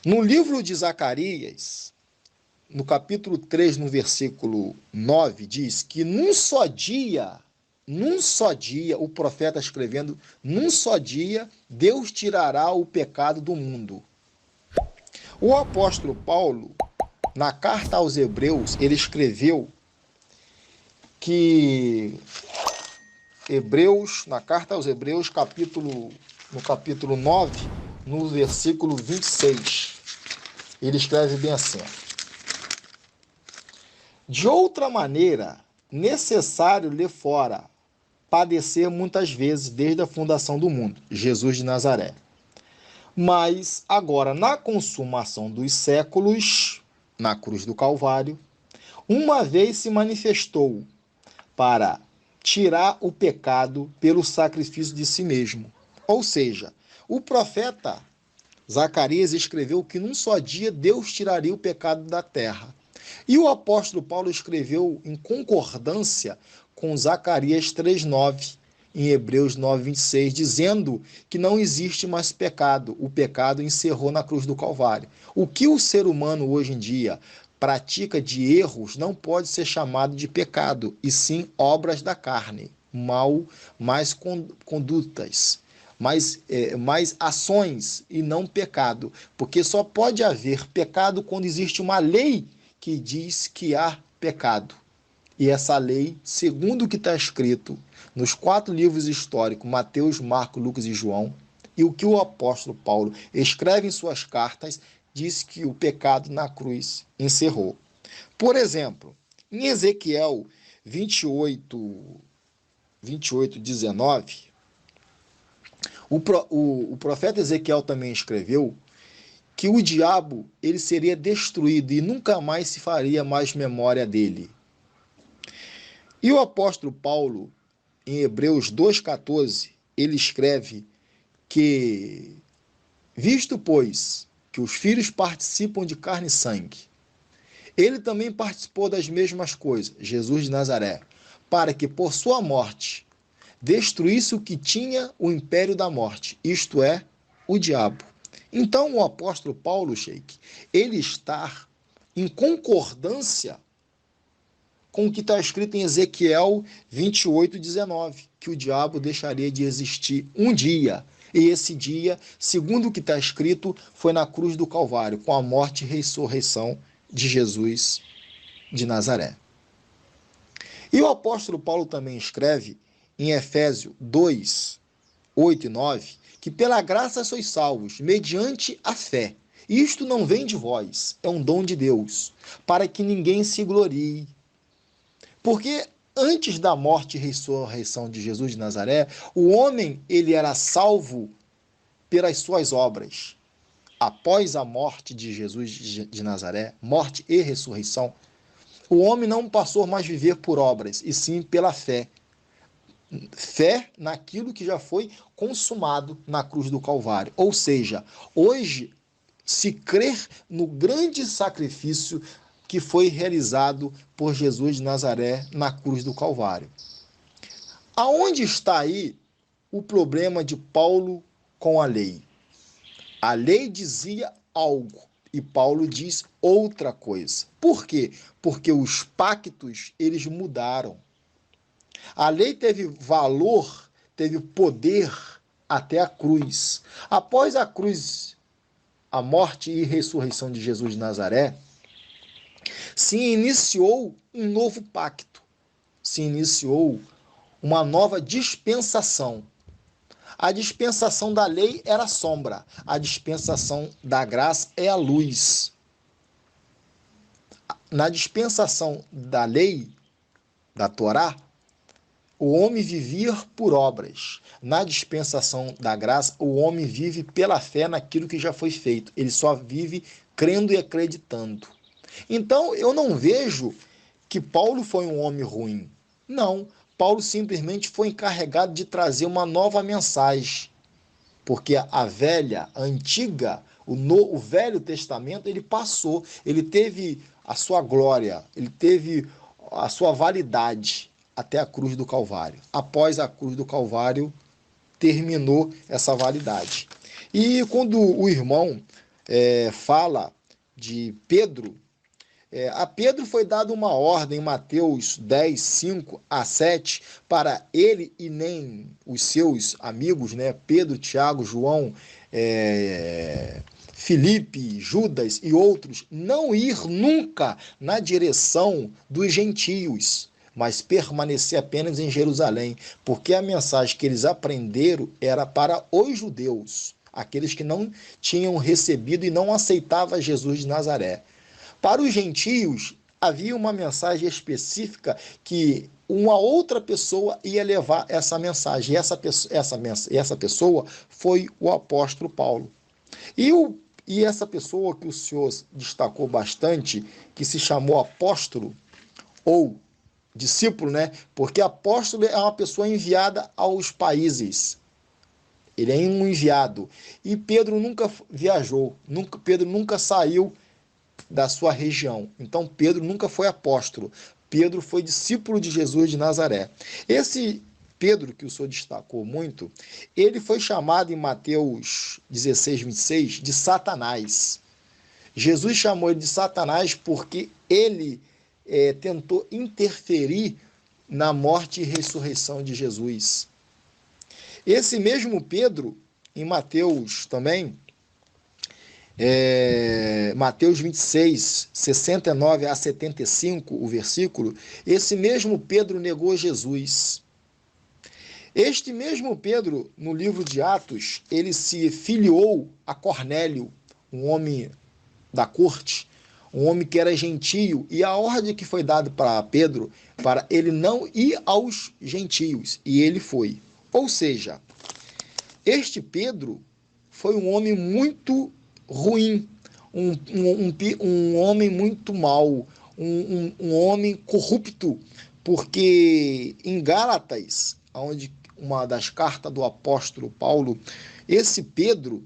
No livro de Zacarias, no capítulo 3, no versículo 9, diz que num só dia, o profeta escrevendo, num só dia, Deus tirará o pecado do mundo. O apóstolo Paulo, na carta aos Hebreus, ele escreveu que na carta aos Hebreus, no capítulo 9, no versículo 26, ele escreve bem assim: de outra maneira, necessário lhe fora padecer muitas vezes desde a fundação do mundo, Jesus de Nazaré. Mas agora, na consumação dos séculos, na cruz do Calvário, uma vez se manifestou para tirar o pecado pelo sacrifício de si mesmo. Ou seja, o profeta Zacarias escreveu que num só dia Deus tiraria o pecado da terra. E o apóstolo Paulo escreveu em concordância com Zacarias 3,9, em Hebreus 9,26, dizendo que não existe mais pecado. O pecado encerrou na cruz do Calvário. O que o ser humano hoje em dia pratica de erros não pode ser chamado de pecado, e sim obras da carne, mais condutas, mais ações e não pecado. Porque só pode haver pecado quando existe uma lei que diz que há pecado. E essa lei, segundo o que está escrito nos 4 livros históricos, Mateus, Marcos, Lucas e João, e o que o apóstolo Paulo escreve em suas cartas, diz que o pecado na cruz encerrou. Por exemplo, em Ezequiel 28:19, o profeta Ezequiel também escreveu que o diabo ele seria destruído e nunca mais se faria mais memória dele. E o apóstolo Paulo, em Hebreus 2,14, ele escreve que, visto, pois, que os filhos participam de carne e sangue, ele também participou das mesmas coisas, Jesus de Nazaré, para que por sua morte destruísse o que tinha o império da morte, isto é, o diabo. Então o apóstolo Paulo, Sheik, ele está em concordância com o que está escrito em Ezequiel 28:19, que o diabo deixaria de existir um dia. E esse dia, segundo o que está escrito, foi na cruz do Calvário, com a morte e ressurreição de Jesus de Nazaré. E o apóstolo Paulo também escreve em Efésios 2:8 e 9, que pela graça sois salvos, mediante a fé. Isto não vem de vós, é um dom de Deus, para que ninguém se glorie. Porque antes da morte e ressurreição de Jesus de Nazaré, o homem ele era salvo pelas suas obras. Após a morte de Jesus de Nazaré, morte e ressurreição, o homem não passou mais a viver por obras, e sim pela fé. Fé naquilo que já foi consumado na cruz do Calvário. Ou seja, hoje se crer no grande sacrifício que foi realizado por Jesus de Nazaré na cruz do Calvário. Aonde está aí o problema de Paulo com a lei? A lei dizia algo e Paulo diz outra coisa. Por quê? Porque os pactos, eles mudaram. A lei teve valor, teve poder até a cruz. Após a cruz, a morte e ressurreição de Jesus de Nazaré, se iniciou um novo pacto, se iniciou uma nova dispensação. A dispensação da lei era a sombra, a dispensação da graça é a luz. Na dispensação da lei, da Torá, o homem vivia por obras. Na dispensação da graça, o homem vive pela fé naquilo que já foi feito. Ele só vive crendo e acreditando. Então, eu não vejo que Paulo foi um homem ruim. Não, Paulo simplesmente foi encarregado de trazer uma nova mensagem. porque a velha, a antiga, o Velho Testamento, ele passou, ele teve a sua glória, ele teve a sua validade até a cruz do Calvário. Após a cruz do Calvário, terminou essa validade. E quando o irmão fala de Pedro, a Pedro foi dada uma ordem em Mateus 10, 5 a 7, para ele e nem os seus amigos, né, Pedro, Tiago, João, Filipe, Judas e outros, não ir nunca na direção dos gentios, mas permanecer apenas em Jerusalém, porque a mensagem que eles aprenderam era para os judeus, aqueles que não tinham recebido e não aceitavam Jesus de Nazaré. Para os gentios, havia uma mensagem específica que uma outra pessoa ia levar essa mensagem. E essa pessoa foi o apóstolo Paulo. E essa pessoa que o senhor destacou bastante, que se chamou apóstolo, ou discípulo, né? Porque apóstolo é uma pessoa enviada aos países. Ele é um enviado. E Pedro nunca viajou, Pedro nunca saiu da sua região. Então Pedro nunca foi apóstolo. Pedro foi discípulo de Jesus de Nazaré. Esse Pedro, que o senhor destacou muito, ele foi chamado em Mateus 16, 26, de Satanás. Jesus chamou ele de Satanás porque ele tentou interferir na morte e ressurreição de Jesus. Esse mesmo Pedro, em Mateus também, Mateus 26, 69 a 75, o versículo, esse mesmo Pedro negou Jesus. Este mesmo Pedro, no livro de Atos, ele se filiou a Cornélio, um homem da corte, um homem que era gentio, e a ordem que foi dada para Pedro, para ele não ir aos gentios, e ele foi. Ou seja, este Pedro foi um homem muito ruim, um homem muito mau, um homem corrupto, porque em Gálatas, onde uma das cartas do apóstolo Paulo, esse Pedro,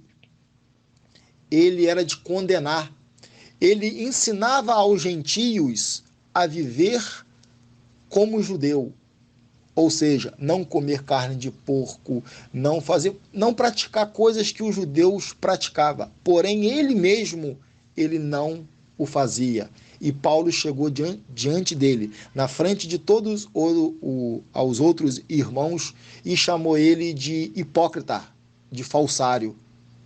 ele era de condenar. Ele ensinava aos gentios a viver como judeu, ou seja, não comer carne de porco, não praticar coisas que os judeus praticavam. Porém, ele mesmo, ele não o fazia. E Paulo chegou diante dele, na frente de todos os outros irmãos, e chamou ele de hipócrita, de falsário,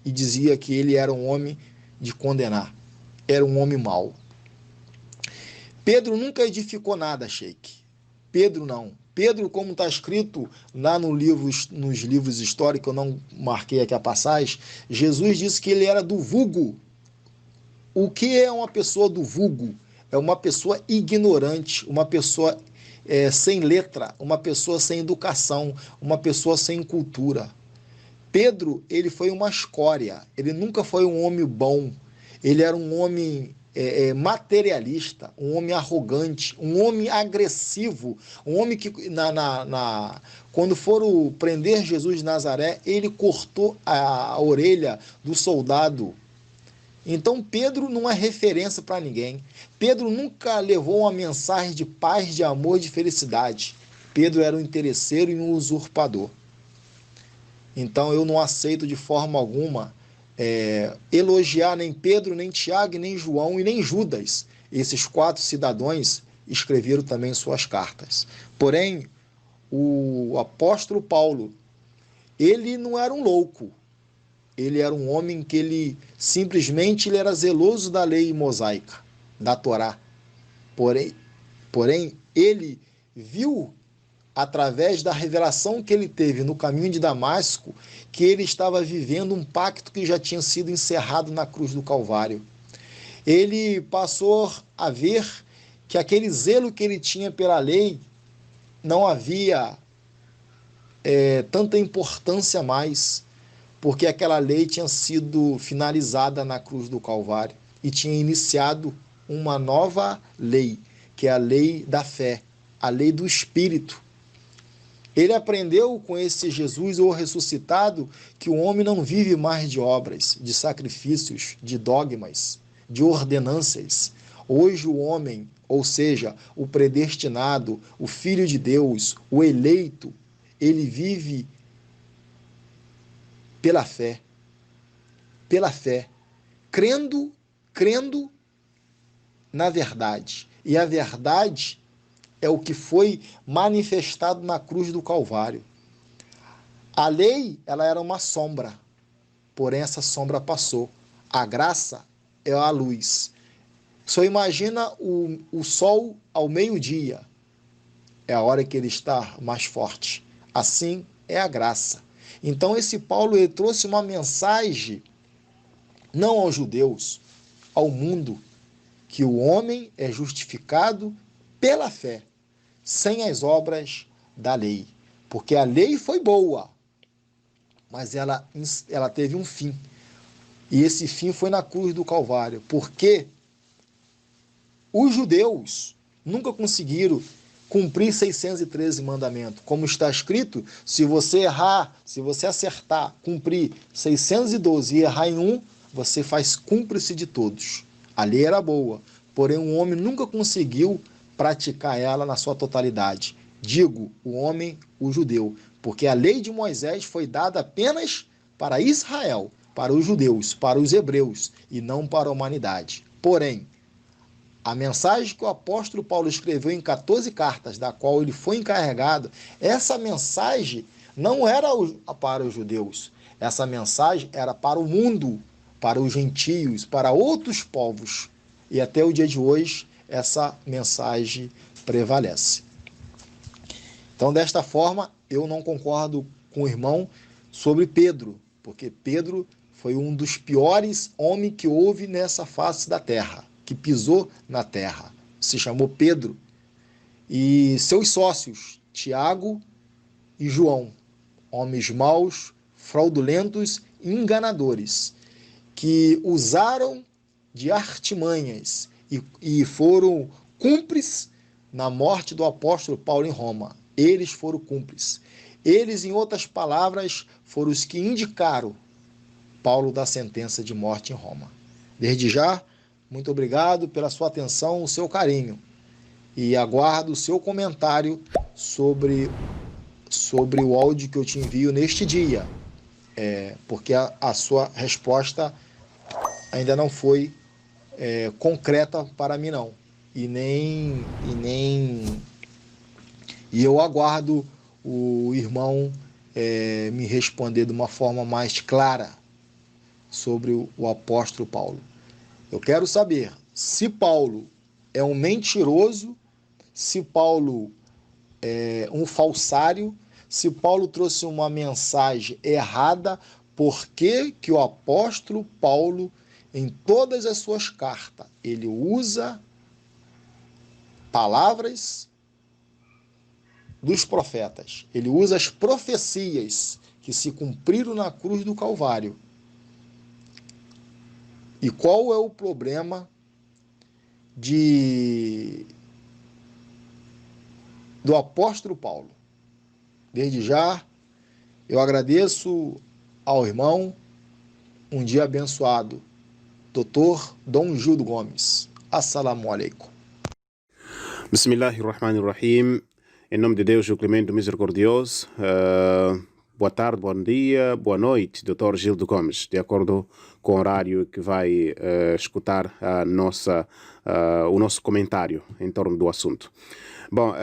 e dizia que ele era um homem de condenar, era um homem mau. Pedro nunca edificou nada, Sheik. Pedro não. Pedro, como está escrito lá nos livros históricos, eu não marquei aqui a passagem, Jesus disse que ele era do vulgo. O que é uma pessoa do vulgo? É uma pessoa ignorante, uma pessoa sem letra, uma pessoa sem educação, uma pessoa sem cultura. Pedro, ele foi uma escória, ele nunca foi um homem bom, ele era um homem materialista, um homem arrogante, um homem agressivo, um homem que, quando foram prender Jesus de Nazaré, ele cortou a orelha do soldado. Então Pedro não é referência para ninguém. Pedro nunca levou uma mensagem de paz, de amor, de felicidade. Pedro era um interesseiro e um usurpador. Então eu não aceito de forma alguma elogiar nem Pedro, nem Tiago, nem João e nem Judas. Esses 4 cidadãos escreveram também suas cartas. Porém, o apóstolo Paulo, ele não era um louco. Ele era um homem que ele era zeloso da lei mosaica, da Torá. Porém, ele viu, através da revelação que ele teve no caminho de Damasco, que ele estava vivendo um pacto que já tinha sido encerrado na cruz do Calvário. Ele passou a ver que aquele zelo que ele tinha pela lei não havia tanta importância mais, porque aquela lei tinha sido finalizada na cruz do Calvário e tinha iniciado uma nova lei, que é a lei da fé, a lei do Espírito. Ele aprendeu com esse Jesus, o ressuscitado, que o homem não vive mais de obras, de sacrifícios, de dogmas, de ordenanças. Hoje o homem, ou seja, o predestinado, o Filho de Deus, o eleito, ele vive pela fé, crendo na verdade. E a verdade é o que foi manifestado na cruz do Calvário. A lei, ela era uma sombra, porém essa sombra passou. A graça é a luz. Só imagina o sol ao meio-dia, é a hora que ele está mais forte. Assim é a graça. Então esse Paulo, ele trouxe uma mensagem, não aos judeus, ao mundo, que o homem é justificado pela fé, sem as obras da lei. Porque a lei foi boa, mas ela teve um fim. E esse fim foi na cruz do Calvário. Porque os judeus nunca conseguiram cumprir 613 mandamentos. Como está escrito, se você errar, se você acertar, cumprir 612 e errar em um, você faz cúmplice de todos. A lei era boa, porém o homem nunca conseguiu praticar ela na sua totalidade. Digo, o homem, o judeu, porque a lei de Moisés foi dada apenas para Israel, para os judeus, para os hebreus, e não para a humanidade. Porém, a mensagem que o apóstolo Paulo escreveu em 14 cartas, da qual ele foi encarregado, essa mensagem não era para os judeus, essa mensagem era para o mundo, para os gentios, para outros povos. E até o dia de hoje, essa mensagem prevalece. Então, desta forma, eu não concordo com o irmão sobre Pedro, porque Pedro foi um dos piores homens que houve nessa face da terra, que pisou na terra. Se chamou Pedro. E seus sócios, Tiago e João, homens maus, fraudulentos e enganadores, que usaram de artimanhas e foram cúmplices na morte do apóstolo Paulo em Roma. Eles foram cúmplices. Eles, em outras palavras, foram os que indicaram Paulo da sentença de morte em Roma. Desde já, muito obrigado pela sua atenção, o seu carinho. E aguardo o seu comentário sobre o áudio que eu te envio neste dia. Porque a sua resposta ainda não foi concreta para mim, não. E eu aguardo o irmão me responder de uma forma mais clara sobre o apóstolo Paulo. Eu quero saber se Paulo é um mentiroso, se Paulo é um falsário, se Paulo trouxe uma mensagem errada, por que que o apóstolo Paulo, em todas as suas cartas, ele usa palavras dos profetas, ele usa as profecias que se cumpriram na cruz do Calvário. E qual é o problema do apóstolo Paulo? Desde já, eu agradeço ao irmão, um dia abençoado, Dr. Dom Gildo Gomes. Assalamu alaikum. Bismillahirrahmanirrahim. Em nome de Deus, o Clemente Misericordioso. Boa tarde, bom dia, boa noite, Dr. Gildo Gomes, de acordo com o horário que vai escutar o nosso comentário em torno do assunto. Bom,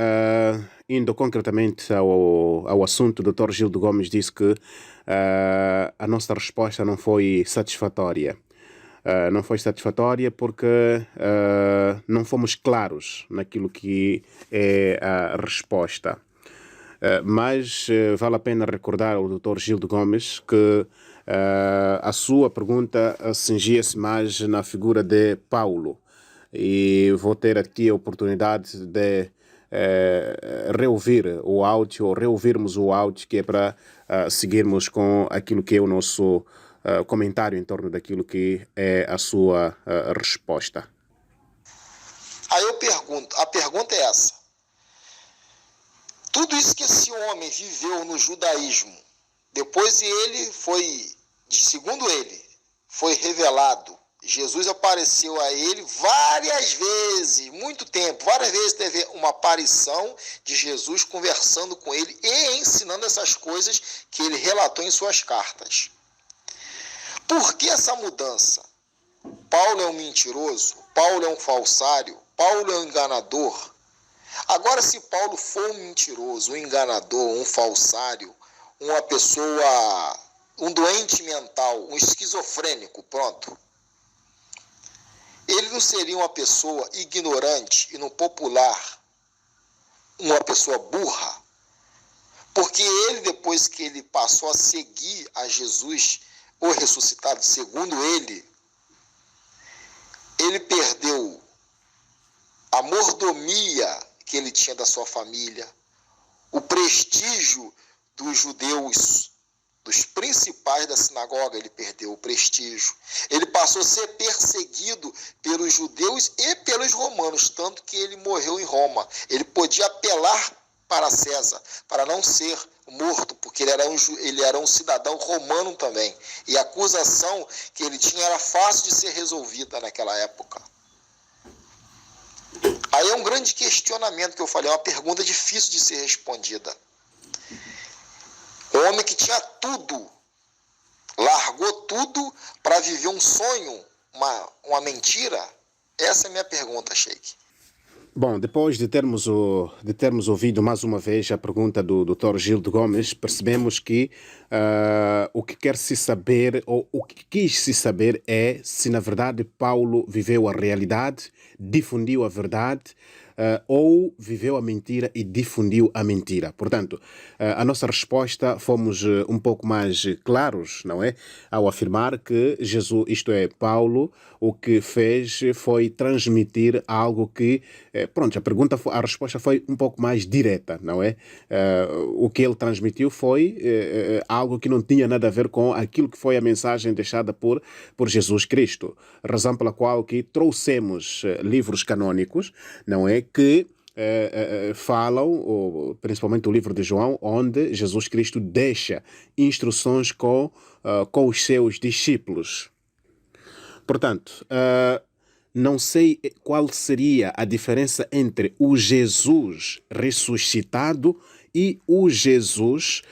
indo concretamente ao assunto, o Dr. Gildo Gomes disse que a nossa resposta não foi satisfatória. Não foi satisfatória porque não fomos claros naquilo que é a resposta. Mas vale a pena recordar ao Dr. Gildo Gomes que a sua pergunta cingia-se mais na figura de Paulo. E vou ter aqui a oportunidade de reouvir o áudio, ou reouvirmos o áudio, que é para seguirmos com aquilo que é o nosso comentário em torno daquilo que é a sua resposta. Aí eu pergunto, a pergunta é essa. Tudo isso que esse homem viveu no judaísmo, depois segundo ele, foi revelado. Jesus apareceu a ele várias vezes, muito tempo, várias vezes teve uma aparição de Jesus conversando com ele e ensinando essas coisas que ele relatou em suas cartas. Por que essa mudança? Paulo é um mentiroso, Paulo é um falsário, Paulo é um enganador. Agora, se Paulo for um mentiroso, um enganador, um falsário, uma pessoa, um doente mental, um esquizofrênico, pronto. Ele não seria uma pessoa ignorante e no popular, uma pessoa burra? Porque ele, depois que ele passou a seguir a Jesus, o ressuscitado, segundo ele perdeu a mordomia que ele tinha da sua família, o prestígio dos judeus, dos principais da sinagoga, ele perdeu o prestígio. Ele passou a ser perseguido pelos judeus e pelos romanos, tanto que ele morreu em Roma. Ele podia apelar para César, para não ser morto, porque ele era um cidadão romano também. E a acusação que ele tinha era fácil de ser resolvida naquela época. Aí é um grande questionamento que eu falei, é uma pergunta difícil de ser respondida. Um homem que tinha tudo, largou tudo para viver um sonho, uma mentira? Essa é a minha pergunta, Sheik. Bom, depois de termos ouvido mais uma vez a pergunta do Dr. Gildo Gomes, percebemos que o que quer se saber, ou o que quis se saber é se na verdade Paulo viveu a realidade, difundiu a verdade, ou viveu a mentira e difundiu a mentira. Portanto, a nossa resposta fomos um pouco mais claros, não é? Ao afirmar que Jesus, isto é, Paulo, o que fez foi transmitir algo que, a resposta foi um pouco mais direta, não é? O que ele transmitiu foi algo que não tinha nada a ver com aquilo que foi a mensagem deixada por Jesus Cristo. Razão pela qual que trouxemos livros canônicos, não é? Que falam, principalmente o livro de João, onde Jesus Cristo deixa instruções com os seus discípulos. Portanto, não sei qual seria a diferença entre o Jesus ressuscitado e o Jesus,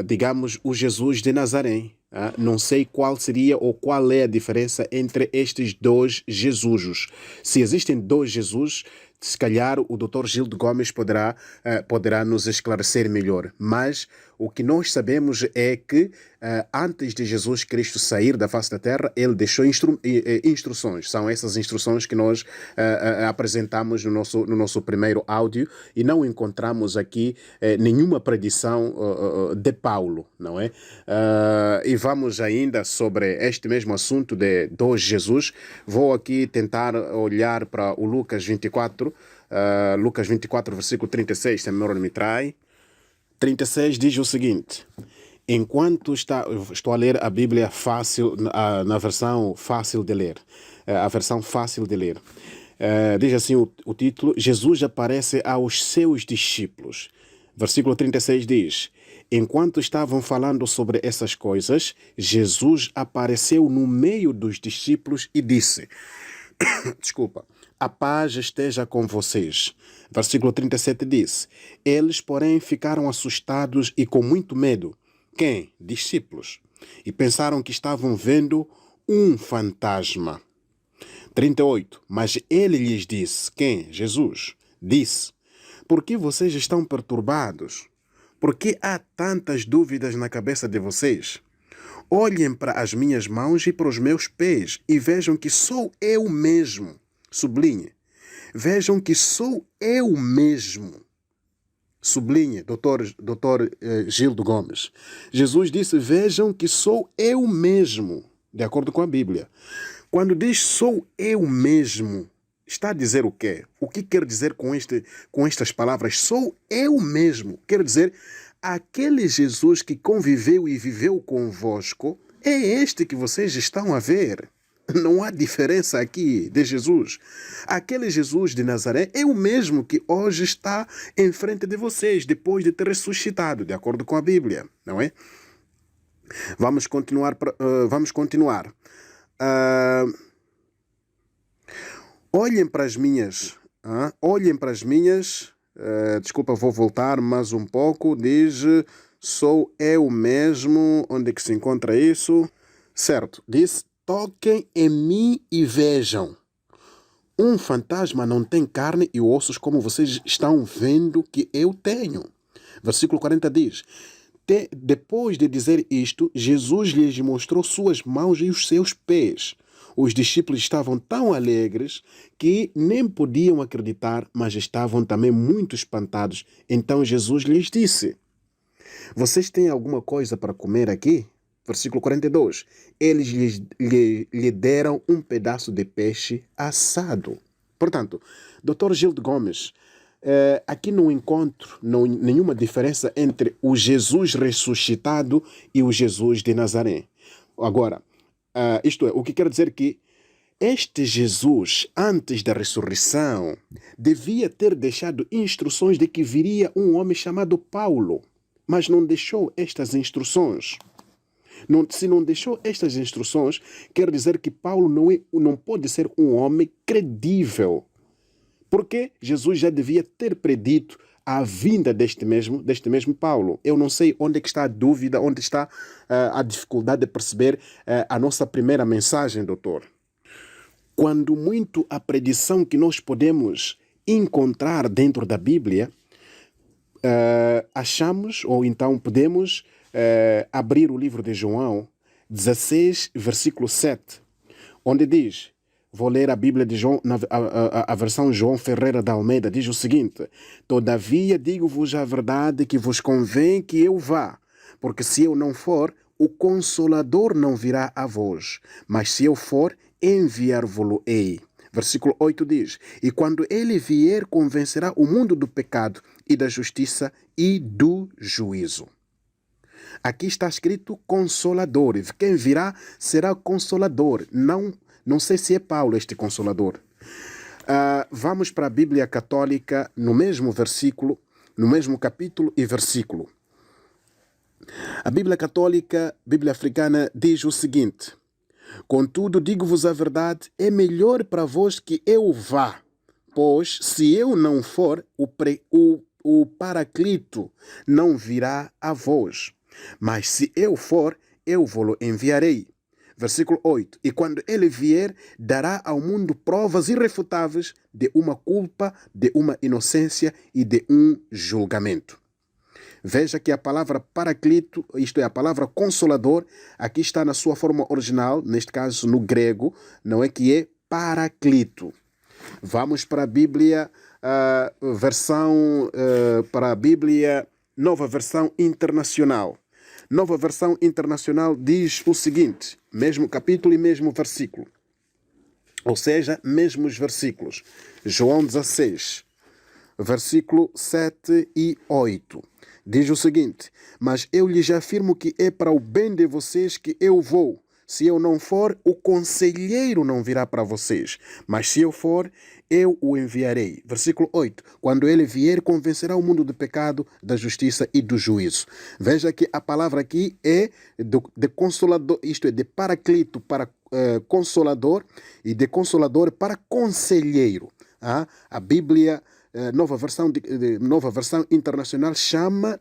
digamos, o Jesus de Nazaré. Não sei qual seria ou qual é a diferença entre estes dois Jesuses. Se existem dois Jesus, se calhar o Dr. Gildo Gomes poderá nos esclarecer melhor. Mas o que nós sabemos é que antes de Jesus Cristo sair da face da terra, ele deixou instruções. São essas instruções que nós apresentamos no nosso primeiro áudio e não encontramos aqui nenhuma predição de Paulo, não é? E vamos ainda sobre este mesmo assunto de dois Jesus. Vou aqui tentar olhar para o Lucas 24, versículo 36, se a memória não me trai. 36 diz o seguinte: enquanto estou a ler a Bíblia fácil, na versão fácil de ler, a versão fácil de ler, diz assim o título: Jesus aparece aos seus discípulos. Versículo 36 diz: enquanto estavam falando sobre essas coisas, Jesus apareceu no meio dos discípulos e disse: desculpa, a paz esteja com vocês. Versículo 37 diz: eles, porém, ficaram assustados e com muito medo. Quem? Discípulos. E pensaram que estavam vendo um fantasma. 38. Mas ele lhes disse: quem? Jesus. Disse: por que vocês estão perturbados? Por que há tantas dúvidas na cabeça de vocês? Olhem para as minhas mãos e para os meus pés e vejam que sou eu mesmo. Sublinhe. Vejam que sou eu mesmo. Sublinhe, doutor Gildo Gomes. Jesus disse: vejam que sou eu mesmo, de acordo com a Bíblia. Quando diz sou eu mesmo, está a dizer o quê? O que quer dizer com estas palavras? Sou eu mesmo. Quer dizer, aquele Jesus que conviveu e viveu convosco é este que vocês estão a ver. Não há diferença aqui de Jesus. Aquele Jesus de Nazaré é o mesmo que hoje está em frente de vocês, depois de ter ressuscitado, de acordo com a Bíblia, não é? Vamos continuar. Olhem para as minhas. Olhem para as minhas. Desculpa, vou voltar mais um pouco. Diz, sou eu mesmo. Onde é que se encontra isso? Certo. Diz, toquem em mim e vejam. Um fantasma não tem carne e ossos como vocês estão vendo que eu tenho. Versículo 40 diz, depois de dizer isto, Jesus lhes mostrou suas mãos e os seus pés. Os discípulos estavam tão alegres que nem podiam acreditar, mas estavam também muito espantados. Então Jesus lhes disse, vocês têm alguma coisa para comer aqui? Versículo 42. Eles lhe deram um pedaço de peixe assado. Portanto, Dr. Gildo Gomes, aqui não encontro nenhuma diferença entre o Jesus ressuscitado e o Jesus de Nazaré. Agora, isto é, o que quer dizer que este Jesus, antes da ressurreição, devia ter deixado instruções de que viria um homem chamado Paulo, mas não deixou estas instruções. Se não deixou estas instruções, quer dizer que Paulo não pode ser um homem credível. Porque Jesus já devia ter predito a vinda deste mesmo Paulo. Eu não sei onde é que está a dúvida, onde está a dificuldade de perceber a nossa primeira mensagem, doutor. Quando muito a predição que nós podemos encontrar dentro da Bíblia, achamos, ou então podemos abrir o livro de João 16, versículo 7, onde diz, vou ler a Bíblia de João, a versão João Ferreira da Almeida, diz o seguinte, todavia digo-vos a verdade que vos convém que eu vá, porque se eu não for, o Consolador não virá a vós, mas se eu for, enviar-vos-ei. Versículo 8 diz, e quando ele vier, convencerá o mundo do pecado e da justiça e do juízo. Aqui está escrito Consolador. Quem virá será Consolador. Não sei se é Paulo este Consolador. Vamos para a Bíblia Católica no mesmo versículo, no mesmo capítulo e versículo. A Bíblia Católica, Bíblia Africana, diz o seguinte, contudo, digo-vos a verdade, é melhor para vós que eu vá, pois se eu não for, o Paraclito não virá a vós. Mas se eu for, eu vou-lo enviarei. Versículo 8. E quando ele vier, dará ao mundo provas irrefutáveis de uma culpa, de uma inocência e de um julgamento. Veja que a palavra Paraclito, isto é, a palavra Consolador, aqui está na sua forma original, neste caso no grego, não é que é Paraclito. Vamos para a Bíblia, para a Bíblia, Nova Versão Internacional. Nova Versão Internacional diz o seguinte, mesmo capítulo e mesmo versículo. Ou seja, mesmos versículos. João 16, versículo 7 e 8. Diz o seguinte, mas eu lhes afirmo que é para o bem de vocês que eu vou. Se eu não for, o conselheiro não virá para vocês. Mas se eu for, eu o enviarei. Versículo 8. Quando ele vier, convencerá o mundo do pecado, da justiça e do juízo. Veja que a palavra aqui é de consolador, isto é, de paraclito para consolador e de consolador para conselheiro. A Bíblia, Nova Versão Internacional, chama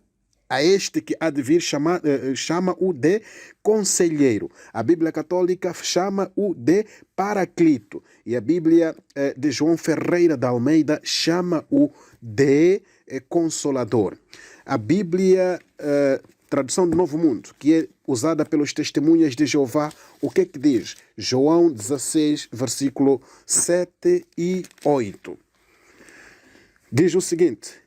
a este que há de vir, chama-o de conselheiro. A Bíblia Católica chama-o de Paraclito. E a Bíblia de João Ferreira da Almeida chama-o de Consolador. A Bíblia, tradução do Novo Mundo, que é usada pelos testemunhas de Jeová, o que é que diz? João 16, versículo 7 e 8. Diz o seguinte,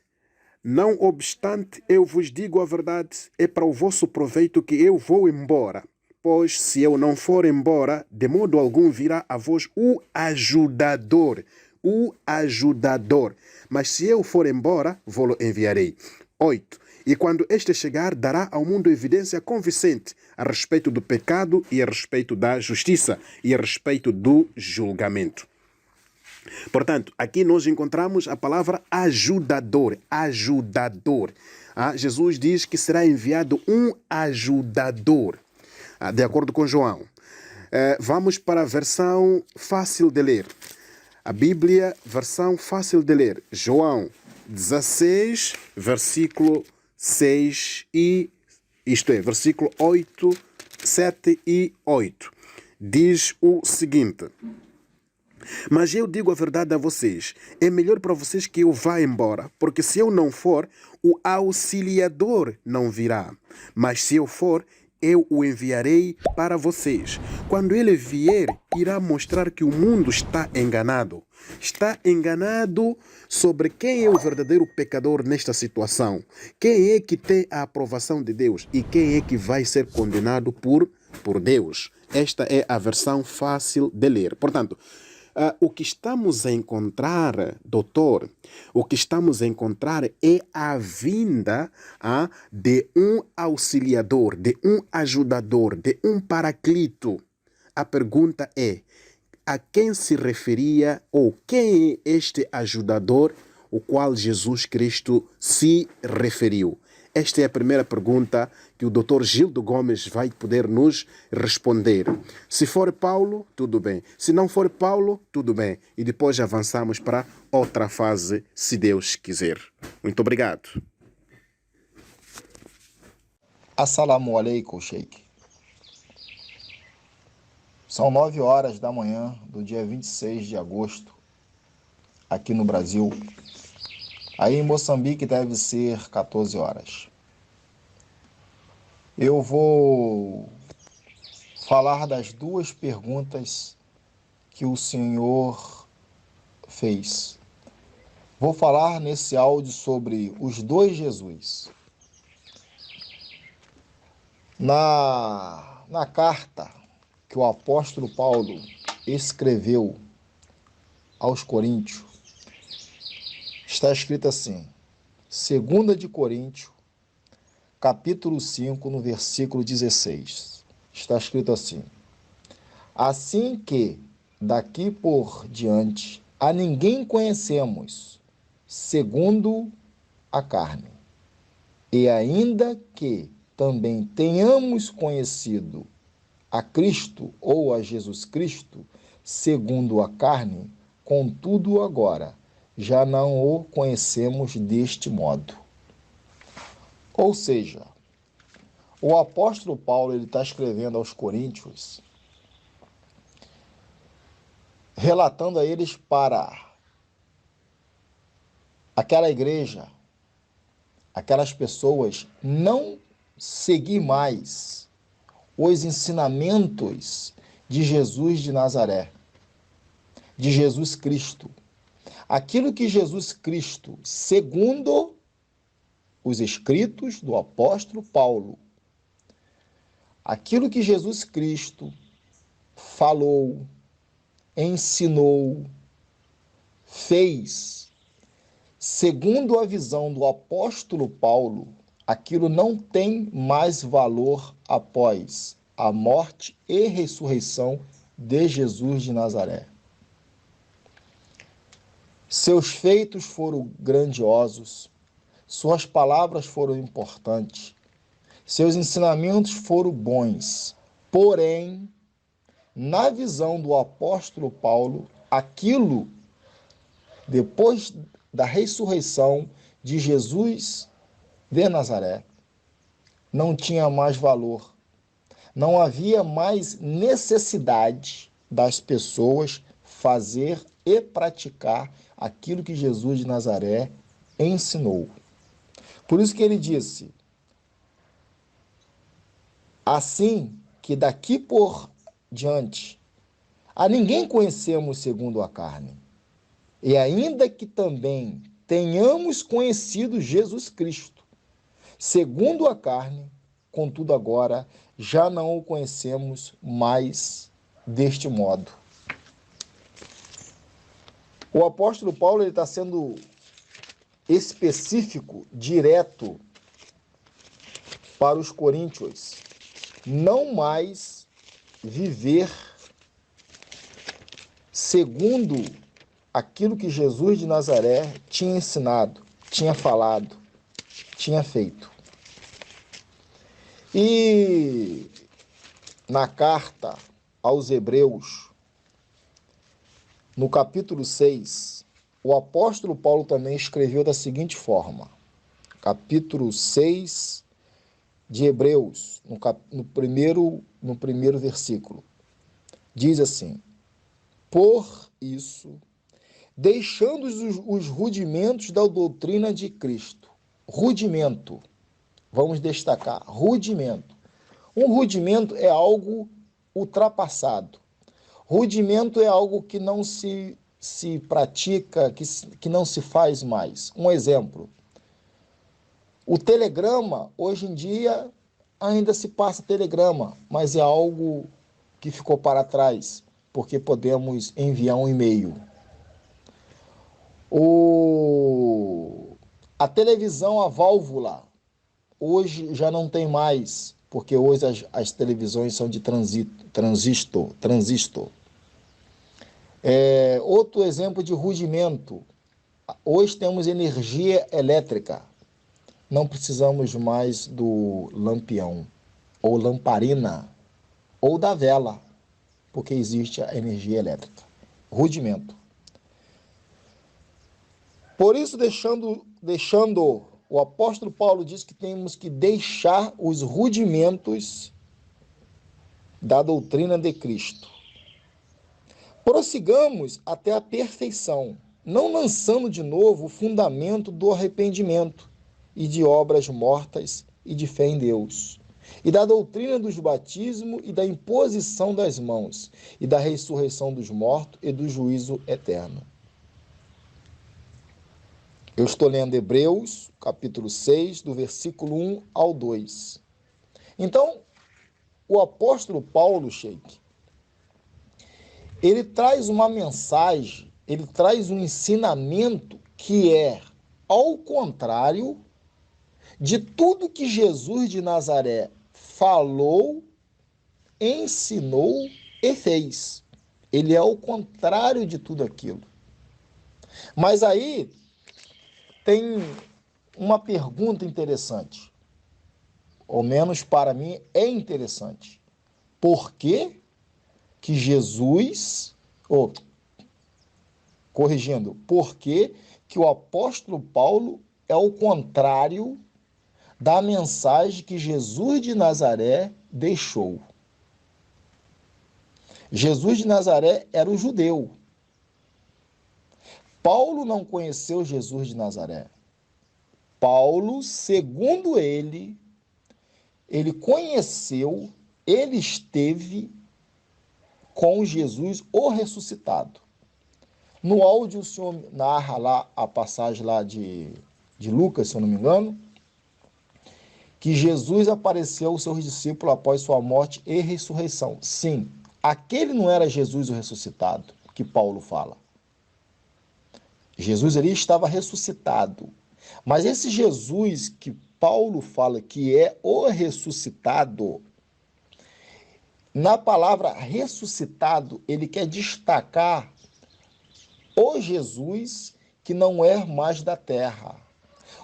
não obstante, eu vos digo a verdade, é para o vosso proveito que eu vou embora. Pois, se eu não for embora, de modo algum virá a vós o ajudador. O ajudador. Mas se eu for embora, vou-lo enviarei. 8. E quando este chegar, dará ao mundo evidência convincente a respeito do pecado e a respeito da justiça e a respeito do julgamento. Portanto, aqui nós encontramos a palavra ajudador. Ajudador. Jesus diz que será enviado um ajudador. De acordo com João. Vamos para a versão fácil de ler. A Bíblia, versão fácil de ler. João 16, versículo 6 versículo 8, 7 e 8. Diz o seguinte: mas eu digo a verdade a vocês, é melhor para vocês que eu vá embora, porque se eu não for, o auxiliador não virá. Mas se eu for, eu o enviarei para vocês. Quando ele vier, irá mostrar que o mundo está enganado. Está enganado sobre quem é o verdadeiro pecador nesta situação. Quem é que tem a aprovação de Deus e quem é que vai ser condenado por Deus. Esta é a versão fácil de ler. Portanto, o que estamos a encontrar, doutor, o que estamos a encontrar é a vinda de um auxiliador, de um ajudador, de um paraclito. A pergunta é, a quem se referia ou quem é este ajudador o qual Jesus Cristo se referiu? Esta é a primeira pergunta que o Dr. Gildo Gomes vai poder nos responder. Se for Paulo, tudo bem. Se não for Paulo, tudo bem. E depois avançamos para outra fase, se Deus quiser. Muito obrigado. Assalamu alaikum, Sheikh. São 9 horas da manhã do dia 26 de agosto, aqui no Brasil. Aí em Moçambique deve ser 14 horas. Eu vou falar das duas perguntas que o senhor fez. Vou falar nesse áudio sobre os dois Jesus. Na carta que o apóstolo Paulo escreveu aos Coríntios, está escrito assim, 2 de Coríntios, capítulo 5, no versículo 16. Está escrito assim: assim que, daqui por diante, a ninguém conhecemos, segundo a carne. E ainda que também tenhamos conhecido a Cristo ou a Jesus Cristo, segundo a carne, contudo agora já não o conhecemos deste modo. Ou seja, o apóstolo Paulo está escrevendo aos Coríntios, relatando a eles para aquela igreja, aquelas pessoas, não seguir mais os ensinamentos de Jesus de Nazaré, de Jesus Cristo. Aquilo que Jesus Cristo, segundo os escritos do apóstolo Paulo, aquilo que Jesus Cristo falou, ensinou, fez, segundo a visão do apóstolo Paulo, aquilo não tem mais valor após a morte e ressurreição de Jesus de Nazaré. Seus feitos foram grandiosos, suas palavras foram importantes, seus ensinamentos foram bons. Porém, na visão do apóstolo Paulo, aquilo, depois da ressurreição de Jesus de Nazaré, não tinha mais valor. Não havia mais necessidade das pessoas fazer e praticar aquilo que Jesus de Nazaré ensinou. Por isso que ele disse, assim que daqui por diante, a ninguém conhecemos segundo a carne. E ainda que também tenhamos conhecido Jesus Cristo, segundo a carne, contudo agora já não o conhecemos mais deste modo. O apóstolo Paulo está sendo específico, direto, para os coríntios não mais viver segundo aquilo que Jesus de Nazaré tinha ensinado, tinha falado, tinha feito. E na carta aos Hebreus, no capítulo 6, o apóstolo Paulo também escreveu da seguinte forma, capítulo 6 de Hebreus, no primeiro versículo, diz assim: por isso, deixando os rudimentos da doutrina de Cristo, rudimento, vamos destacar, rudimento. Um rudimento é algo ultrapassado. Rudimento é algo que não se pratica, que não se faz mais. Um exemplo, o telegrama, hoje em dia, ainda se passa telegrama, mas é algo que ficou para trás, porque podemos enviar um e-mail. A televisão a válvula, hoje já não tem mais, porque hoje as televisões são de transistor. Outro exemplo de rudimento, hoje temos energia elétrica, não precisamos mais do lampião, ou lamparina, ou da vela, porque existe a energia elétrica. Rudimento. Por isso, deixando o apóstolo Paulo diz que temos que deixar os rudimentos da doutrina de Cristo. Prossigamos até a perfeição, não lançando de novo o fundamento do arrependimento e de obras mortas e de fé em Deus, e da doutrina dos batismos e da imposição das mãos, e da ressurreição dos mortos e do juízo eterno. Eu estou lendo Hebreus, capítulo 6, do versículo 1 ao 2. Então, o apóstolo Paulo, Sheik, ele traz uma mensagem, ele traz um ensinamento que é ao contrário de tudo que Jesus de Nazaré falou, ensinou e fez. Ele é o contrário de tudo aquilo. Mas aí tem uma pergunta interessante, ou menos para mim é interessante. Por que Jesus, por que o apóstolo Paulo é o contrário da mensagem que Jesus de Nazaré deixou? Jesus de Nazaré era o judeu. Paulo não conheceu Jesus de Nazaré. Paulo, segundo ele conheceu, ele esteve com Jesus, o ressuscitado. No áudio, o Senhor narra lá a passagem lá de Lucas, se eu não me engano, que Jesus apareceu aos seus discípulos após sua morte e ressurreição. Sim, aquele não era Jesus o ressuscitado, que Paulo fala. Jesus ali estava ressuscitado. Mas esse Jesus que Paulo fala que é o ressuscitado, na palavra ressuscitado, ele quer destacar o Jesus que não é mais da terra.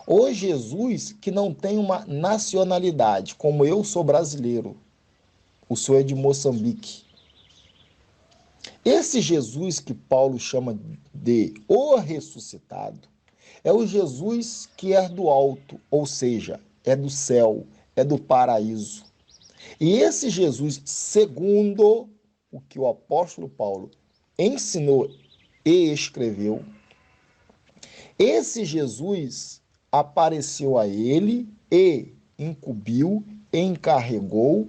O Jesus que não tem uma nacionalidade, como eu sou brasileiro, o senhor é de Moçambique. Esse Jesus que Paulo chama de o ressuscitado, é o Jesus que é do alto, ou seja, é do céu, é do paraíso. E esse Jesus, segundo o que o apóstolo Paulo ensinou e escreveu, esse Jesus apareceu a ele e incumbiu, encarregou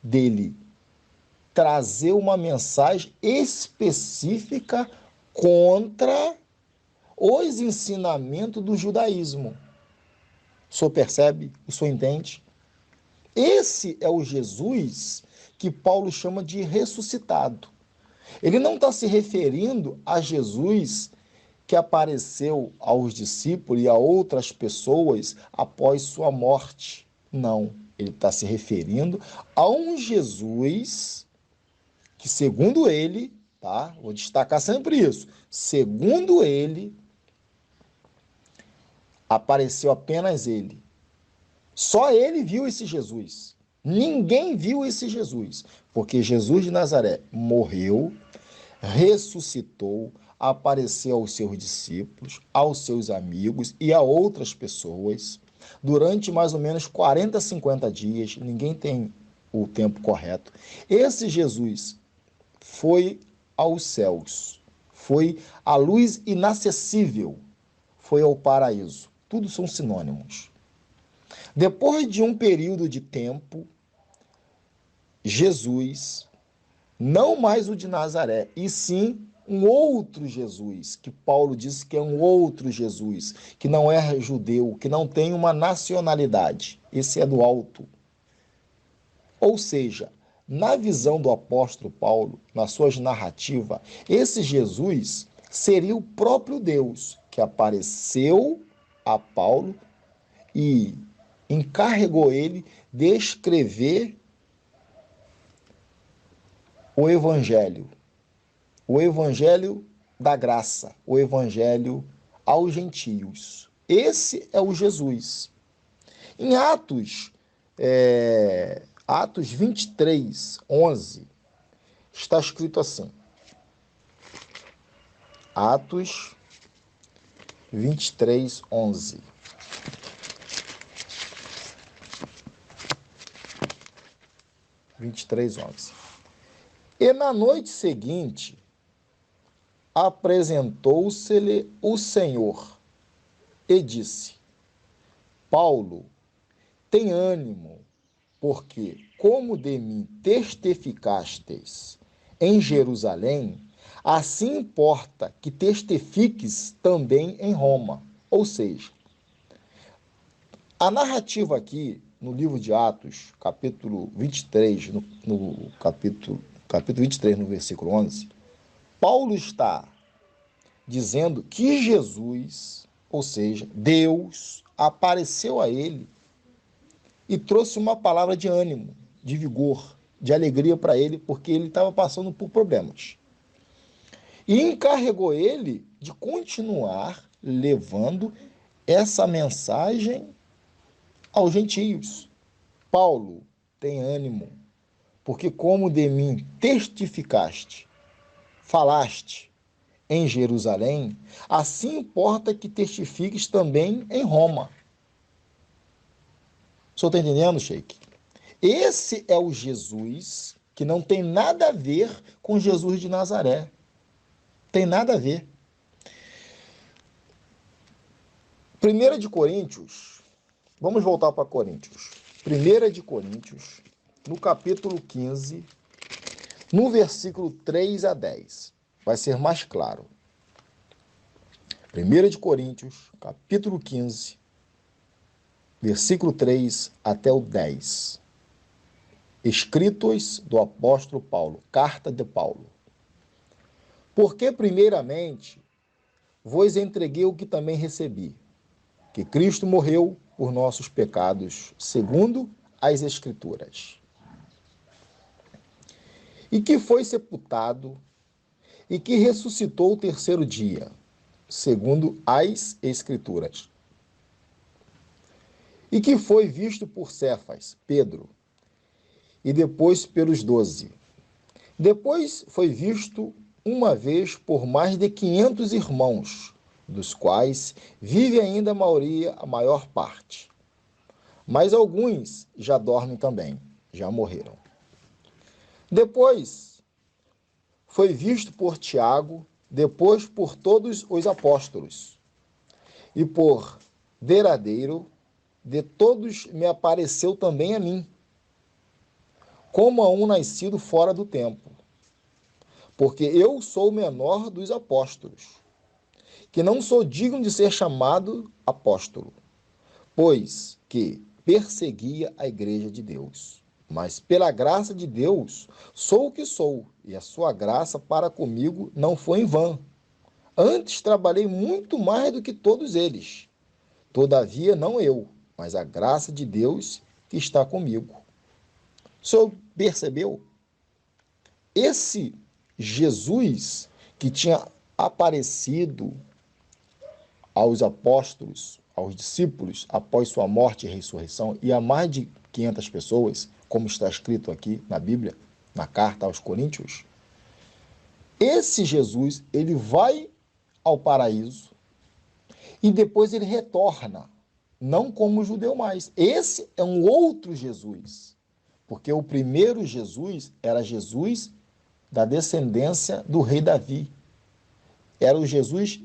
dele trazer uma mensagem específica contra os ensinamentos do judaísmo. O senhor percebe? O senhor entende? Esse é o Jesus que Paulo chama de ressuscitado. Ele não está se referindo a Jesus que apareceu aos discípulos e a outras pessoas após sua morte. Não. Ele está se referindo a um Jesus que, segundo ele, tá? Vou destacar sempre isso. Segundo ele, apareceu apenas ele. Só ele viu esse Jesus. Ninguém viu esse Jesus, porque Jesus de Nazaré morreu, ressuscitou, apareceu aos seus discípulos, aos seus amigos e a outras pessoas durante mais ou menos 40, 50 dias. Ninguém tem o tempo correto. Esse Jesus foi aos céus, foi à luz inacessível, foi ao paraíso. Tudo são sinônimos. Depois de um período de tempo, Jesus, não mais o de Nazaré, e sim um outro Jesus, que Paulo disse que é um outro Jesus, que não é judeu, que não tem uma nacionalidade. Esse é do alto. Ou seja, na visão do apóstolo Paulo, na sua narrativa, esse Jesus seria o próprio Deus que apareceu a Paulo e encarregou ele de escrever o Evangelho da graça, o Evangelho aos gentios. Esse é o Jesus. Em Atos 23, 11, está escrito assim. Atos 23, 11. E na noite seguinte, apresentou-se-lhe o Senhor e disse: Paulo, tem ânimo, porque, como de mim testificastes em Jerusalém, assim importa que testifiques também em Roma. Ou seja, a narrativa aqui, no livro de Atos, capítulo 23, no capítulo 23, no versículo 11, Paulo está dizendo que Jesus, ou seja, Deus, apareceu a ele e trouxe uma palavra de ânimo, de vigor, de alegria para ele, porque ele estava passando por problemas. E encarregou ele de continuar levando essa mensagem aos gentios. Paulo, tem ânimo, porque como de mim testificaste, falaste em Jerusalém, assim importa que testifiques também em Roma. O senhor está entendendo, Sheik? Esse é o Jesus que não tem nada a ver com Jesus de Nazaré. Tem nada a ver. 1 de Coríntios, vamos voltar para Coríntios. 1 de Coríntios, no capítulo 15, no versículo 3 a 10. Vai ser mais claro. 1 de Coríntios, capítulo 15, versículo 3 até o 10. Escritos do apóstolo Paulo, carta de Paulo. Porque, primeiramente, vos entreguei o que também recebi, que Cristo morreu por nossos pecados, segundo as Escrituras, e que foi sepultado, e que ressuscitou o terceiro dia, segundo as Escrituras, e que foi visto por Cefas, Pedro, e depois pelos 12. Depois foi visto uma vez por mais de 500 irmãos, dos quais vive ainda a maior parte. Mas alguns já dormem também, já morreram. Depois foi visto por Tiago, depois por todos os apóstolos. E por derradeiro de todos me apareceu também a mim, como a um nascido fora do tempo. Porque eu sou o menor dos apóstolos, que não sou digno de ser chamado apóstolo, pois que perseguia a igreja de Deus. Mas pela graça de Deus sou o que sou, e a sua graça para comigo não foi em vão. Antes trabalhei muito mais do que todos eles. Todavia não eu, mas a graça de Deus que está comigo. O senhor percebeu? Esse Jesus que tinha aparecido aos apóstolos, aos discípulos, após sua morte e ressurreição, e a mais de 500 pessoas, como está escrito aqui na Bíblia, na carta aos Coríntios, esse Jesus, ele vai ao paraíso e depois ele retorna, não como judeu mais. Esse é um outro Jesus, porque o primeiro Jesus era Jesus da descendência do rei Davi. Era o Jesus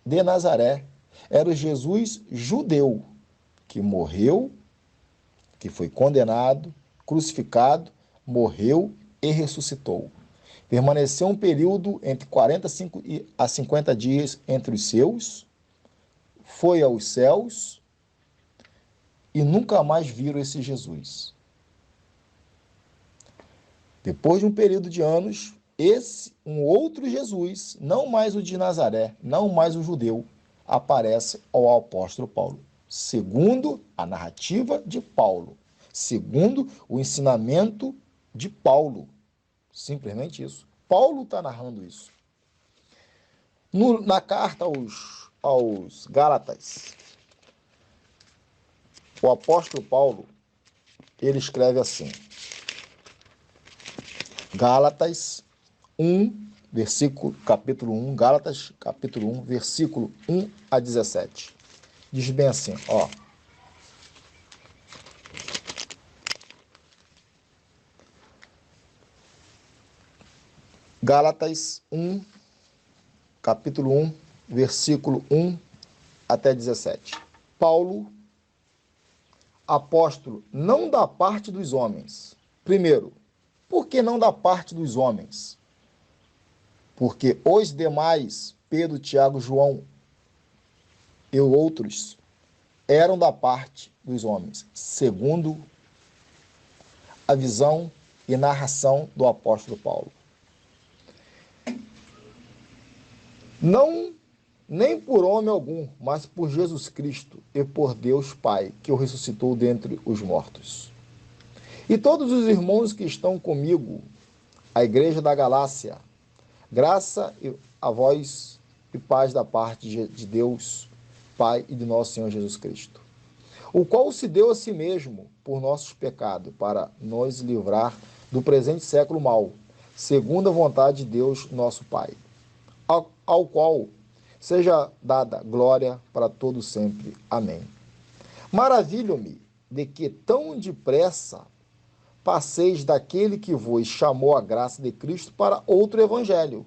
de Nazaré. Era o Jesus judeu, que morreu, que foi condenado, crucificado, morreu e ressuscitou. Permaneceu um período entre 45 a 50 dias entre os seus, foi aos céus e nunca mais viram esse Jesus. Depois de um período de anos, um outro Jesus, não mais o de Nazaré, não mais o judeu, aparece ao apóstolo Paulo, segundo a narrativa de Paulo, segundo o ensinamento de Paulo. Simplesmente isso. Paulo está narrando isso. Na carta aos Gálatas, o apóstolo Paulo, ele escreve assim, Gálatas 1, capítulo 1, Gálatas, capítulo 1, versículo 1 a 17. Diz bem assim, ó. Gálatas 1, capítulo 1, versículo 1 até 17. Paulo, apóstolo, não da parte dos homens. Primeiro, por que não da parte dos homens? Porque os demais, Pedro, Tiago, João e outros, eram da parte dos homens, segundo a visão e narração do apóstolo Paulo. Não, nem por homem algum, mas por Jesus Cristo e por Deus Pai, que o ressuscitou dentre os mortos. E todos os irmãos que estão comigo, a igreja da Galácia, graça a vós e paz da parte de Deus, Pai e de nosso Senhor Jesus Cristo, o qual se deu a si mesmo por nossos pecados, para nos livrar do presente século mau, segundo a vontade de Deus, nosso Pai, ao qual seja dada glória para todo sempre. Amém. Maravilho-me de que tão depressa passeis daquele que vos chamou a graça de Cristo para outro evangelho,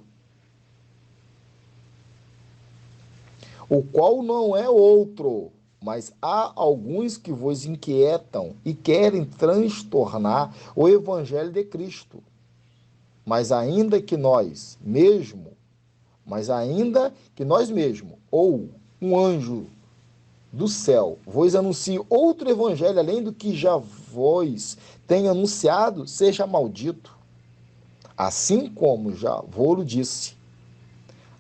o qual não é outro, mas há alguns que vos inquietam e querem transtornar o evangelho de Cristo. Mas ainda que nós mesmos, ou um anjo do céu vos anuncie outro evangelho além do que já vos tem anunciado, seja maldito. Assim como já vou-lo disse,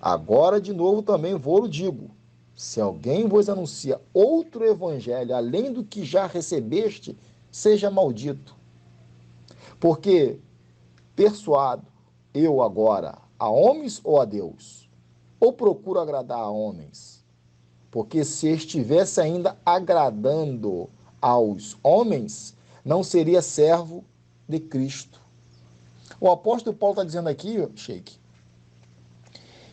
agora de novo também vou-lo digo, se alguém vos anuncia outro evangelho além do que já recebeste, seja maldito. Porque persuado eu agora a homens ou a Deus? Ou procuro agradar a homens? Porque se estivesse ainda agradando aos homens, não seria servo de Cristo. O apóstolo Paulo está dizendo aqui, Sheik,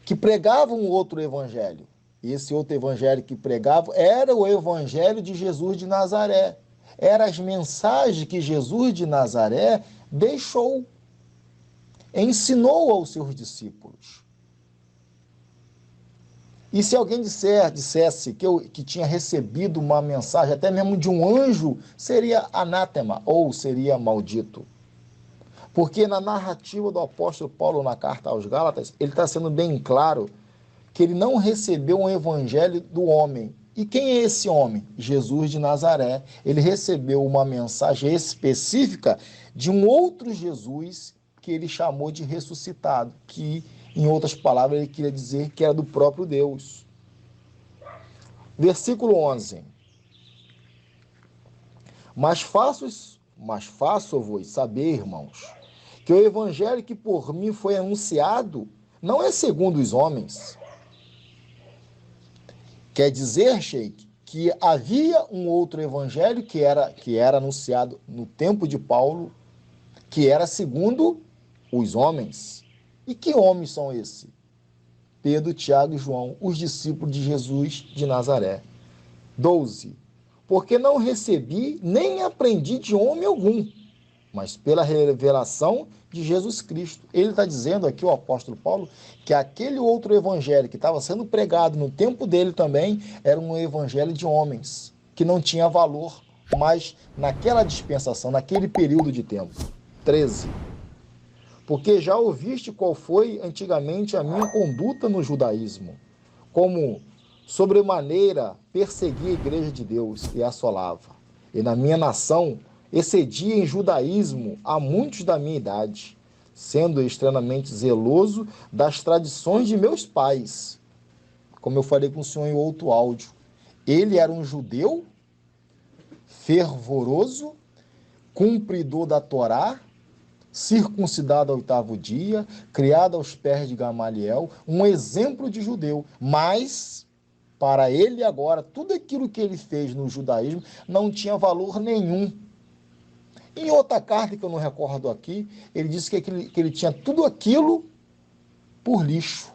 que pregava um outro evangelho. E esse outro evangelho que pregava era o evangelho de Jesus de Nazaré. Eram as mensagens que Jesus de Nazaré deixou, ensinou aos seus discípulos. E se alguém dissesse que tinha recebido uma mensagem, até mesmo de um anjo, seria anátema, ou seria maldito. Porque na narrativa do apóstolo Paulo na carta aos Gálatas, ele está sendo bem claro que ele não recebeu um evangelho do homem. E quem é esse homem? Jesus de Nazaré. Ele recebeu uma mensagem específica de um outro Jesus que ele chamou de ressuscitado, que, em outras palavras, ele queria dizer que era do próprio Deus. Versículo 11. Mas faço-vos saber, irmãos, que o evangelho que por mim foi anunciado não é segundo os homens. Quer dizer, Sheik, que havia um outro evangelho que era anunciado no tempo de Paulo, que era segundo os homens. E que homens são esses? Pedro, Tiago e João, os discípulos de Jesus de Nazaré. 12. Porque não recebi nem aprendi de homem algum, mas pela revelação de Jesus Cristo. Ele está dizendo aqui, o apóstolo Paulo, que aquele outro evangelho que estava sendo pregado no tempo dele também era um evangelho de homens, que não tinha valor, mas naquela dispensação, naquele período de tempo. 13. Porque já ouviste qual foi antigamente a minha conduta no judaísmo, como sobremaneira persegui a igreja de Deus e assolava. E na minha nação excedia em judaísmo a muitos da minha idade, sendo extremamente zeloso das tradições de meus pais. Como eu falei com o senhor em outro áudio, ele era um judeu fervoroso, cumpridor da Torá, circuncidado ao 8º dia, criado aos pés de Gamaliel, um exemplo de judeu, mas para ele agora, tudo aquilo que ele fez no judaísmo não tinha valor nenhum. Em outra carta que eu não recordo aqui, ele disse que ele tinha tudo aquilo por lixo,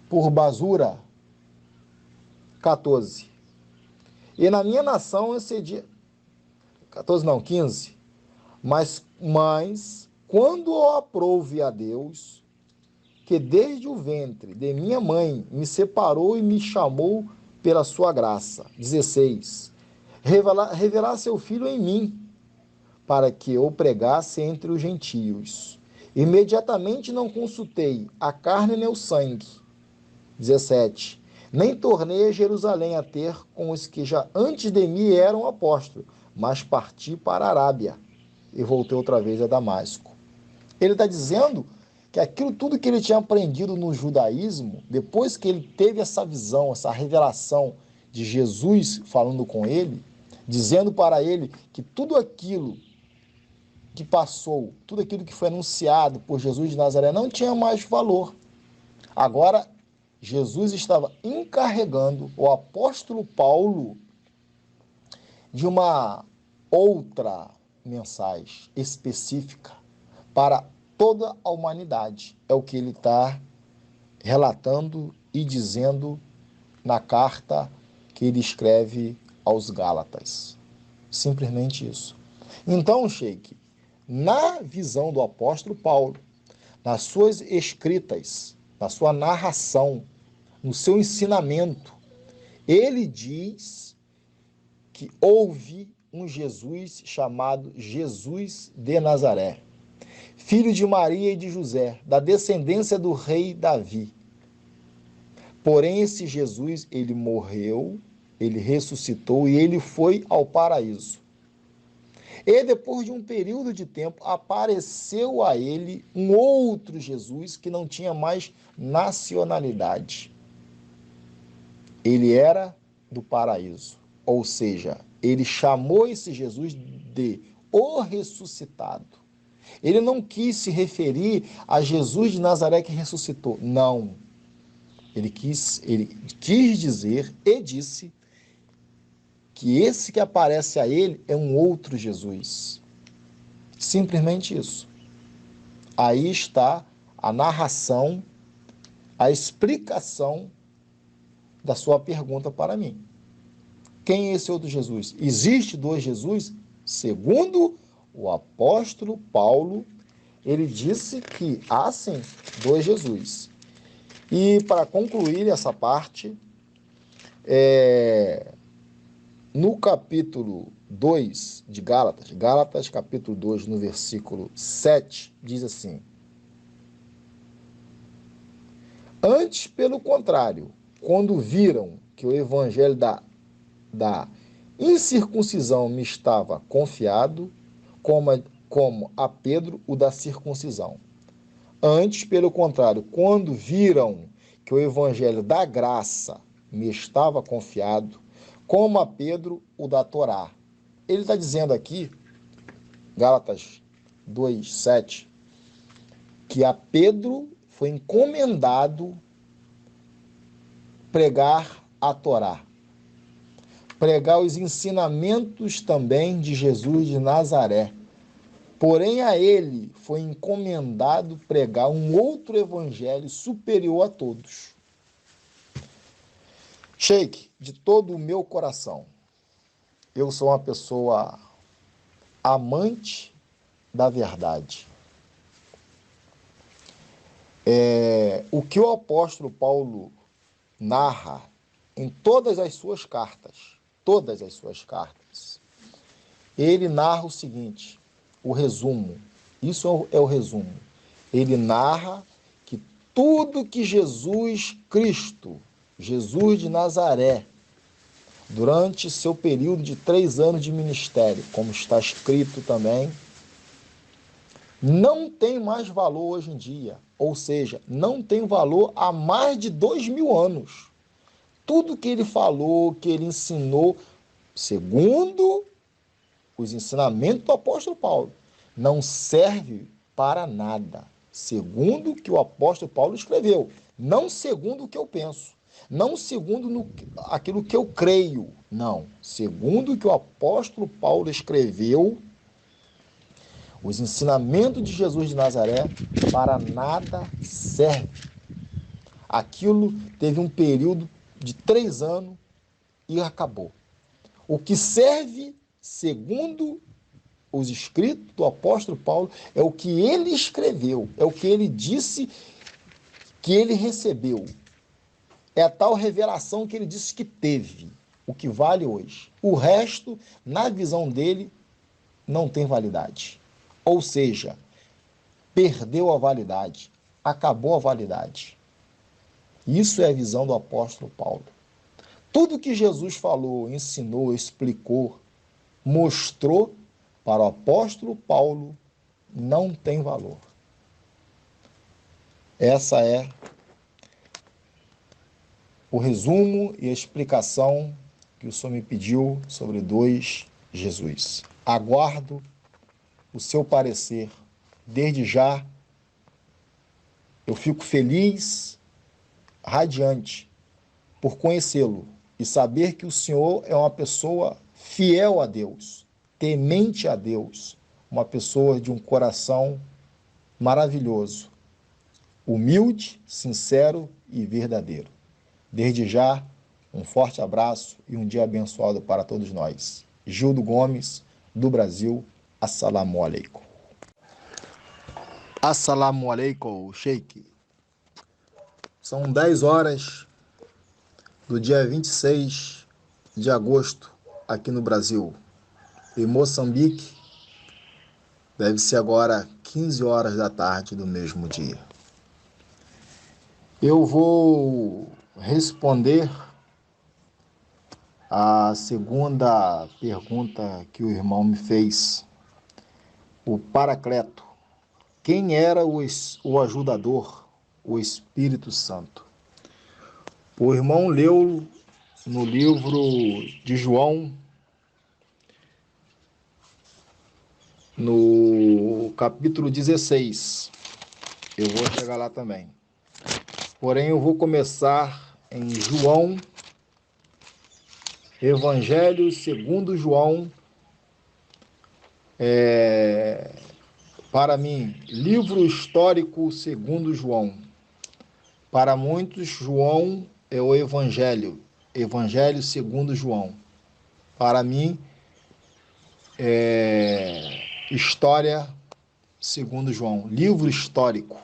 por basura. 14. E na minha nação excedia... 14 não, 15. Mas quando eu aprouve a Deus, que desde o ventre de minha mãe me separou e me chamou pela sua graça. 16. Revelar seu Filho em mim, para que eu pregasse entre os gentios. Imediatamente não consultei a carne nem o sangue. 17. Nem tornei a Jerusalém a ter com os que já antes de mim eram apóstolos, mas parti para a Arábia e voltei outra vez a Damasco. Ele está dizendo que aquilo tudo que ele tinha aprendido no judaísmo, depois que ele teve essa visão, essa revelação de Jesus falando com ele, dizendo para ele que tudo aquilo que passou, tudo aquilo que foi anunciado por Jesus de Nazaré não tinha mais valor. Agora, Jesus estava encarregando o apóstolo Paulo de uma outra mensagem específica para toda a humanidade. É o que ele está relatando e dizendo na carta que ele escreve aos Gálatas. Simplesmente isso. Então, Sheik, na visão do apóstolo Paulo, nas suas escritas, na sua narração, no seu ensinamento, ele diz que houve um Jesus chamado Jesus de Nazaré, filho de Maria e de José, da descendência do rei Davi. Porém, esse Jesus, ele morreu, ele ressuscitou e ele foi ao paraíso. E depois de um período de tempo, apareceu a ele um outro Jesus que não tinha mais nacionalidade. Ele era do paraíso, ou seja, ele chamou esse Jesus de o ressuscitado. Ele não quis se referir a Jesus de Nazaré que ressuscitou, não. Ele quis dizer e disse que esse que aparece a ele é um outro Jesus. Simplesmente isso. Aí está a narração, a explicação da sua pergunta para mim. Quem é esse outro Jesus? Existe dois Jesus? Segundo o apóstolo Paulo, ele disse que há sim dois Jesus. E para concluir essa parte, no capítulo 2 de Gálatas capítulo 2, no versículo 7, diz assim: antes, pelo contrário, quando viram que o evangelho da incircuncisão me estava confiado, como a Pedro o da circuncisão. Antes, pelo contrário, quando viram que o evangelho da graça me estava confiado, como a Pedro o da Torá. ele está dizendo aqui, Gálatas 2:7, que a Pedro foi encomendado pregar a Torá, pregar os ensinamentos também de Jesus de Nazaré. Porém, a ele foi encomendado pregar um outro evangelho superior a todos. Sheik, de todo o meu coração, eu sou uma pessoa amante da verdade. O que o apóstolo Paulo narra em todas as suas cartas, ele narra o seguinte, o resumo, isso é o resumo. Ele narra que tudo que Jesus Cristo, Jesus de Nazaré, durante seu período de 3 anos de ministério, como está escrito também, não tem mais valor hoje em dia, ou seja, não tem valor há mais de 2000 anos. Tudo que ele falou, que ele ensinou, segundo os ensinamentos do apóstolo Paulo, não serve para nada, segundo o que o apóstolo Paulo escreveu, não segundo o que eu penso, não segundo aquilo que eu creio, não, segundo o que o apóstolo Paulo escreveu, os ensinamentos de Jesus de Nazaré para nada serve. Aquilo teve um período de 3 anos e acabou. O que serve, segundo os escritos do apóstolo Paulo, é o que ele escreveu, é o que ele disse que ele recebeu. É a tal revelação que ele disse que teve, o que vale hoje. O resto, na visão dele, não tem validade. Ou seja, perdeu a validade, acabou a validade. Isso é a visão do apóstolo Paulo. Tudo que Jesus falou, ensinou, explicou, mostrou, para o apóstolo Paulo, não tem valor. Essa é o resumo e a explicação que o Senhor me pediu sobre 2 Jesus. Aguardo o seu parecer. Desde já, eu fico feliz, radiante, por conhecê-lo e saber que o Senhor é uma pessoa fiel a Deus, temente a Deus, uma pessoa de um coração maravilhoso, humilde, sincero e verdadeiro. Desde já, um forte abraço e um dia abençoado para todos nós. Gildo Gomes, do Brasil, assalamu alaikum. Assalamu alaikum, Sheik. São 10 horas do dia 26 de agosto, aqui no Brasil. Em Moçambique, deve ser agora 15 horas da tarde do mesmo dia. Eu vou responder a segunda pergunta que o irmão me fez. O Paracleto. Quem era o ajudador, o Espírito Santo? O irmão leu no livro de João, no capítulo 16. Eu vou chegar lá também. Porém, eu vou começar em João, Evangelho segundo João, para mim, livro histórico segundo João. Para muitos, João é o Evangelho, Evangelho segundo João. Para mim, história segundo João, livro histórico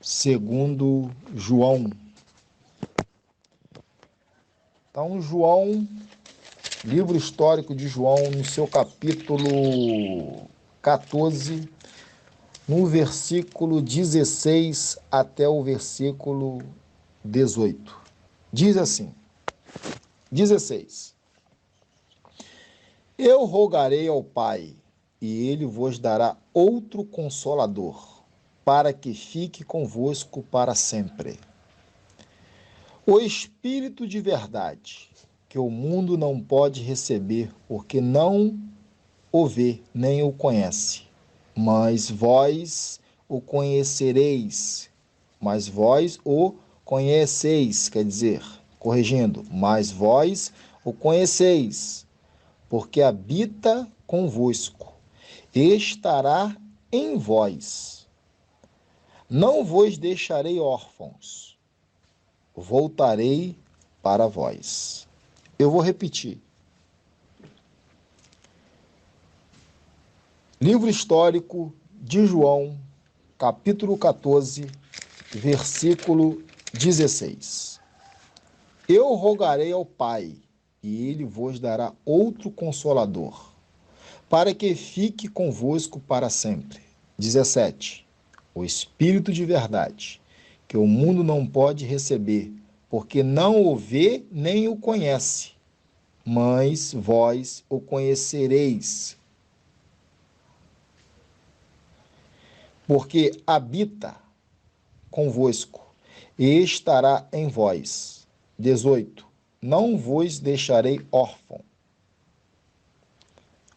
segundo João. Então, João, livro histórico de João, no seu capítulo 14, no versículo 16 até o versículo 18. Diz assim, 16. Eu rogarei ao Pai, e ele vos dará outro Consolador, para que fique convosco para sempre. O Espírito de verdade, que que o mundo não pode receber, porque não o vê nem o conhece. Mas vós o conhecereis. Mas vós o conheceis, quer dizer, corrigindo, mas vós o conheceis, porque habita convosco, e estará em vós. Não vos deixarei órfãos, voltarei para vós. Eu vou repetir. Livro histórico de João, capítulo 14, versículo 16. Eu rogarei ao Pai, e ele vos dará outro consolador, para que fique convosco para sempre. 17. O Espírito de verdade, que o mundo não pode receber, porque não o vê nem o conhece, mas vós o conhecereis, porque habita convosco e estará em vós. 18. Não vos deixarei órfão,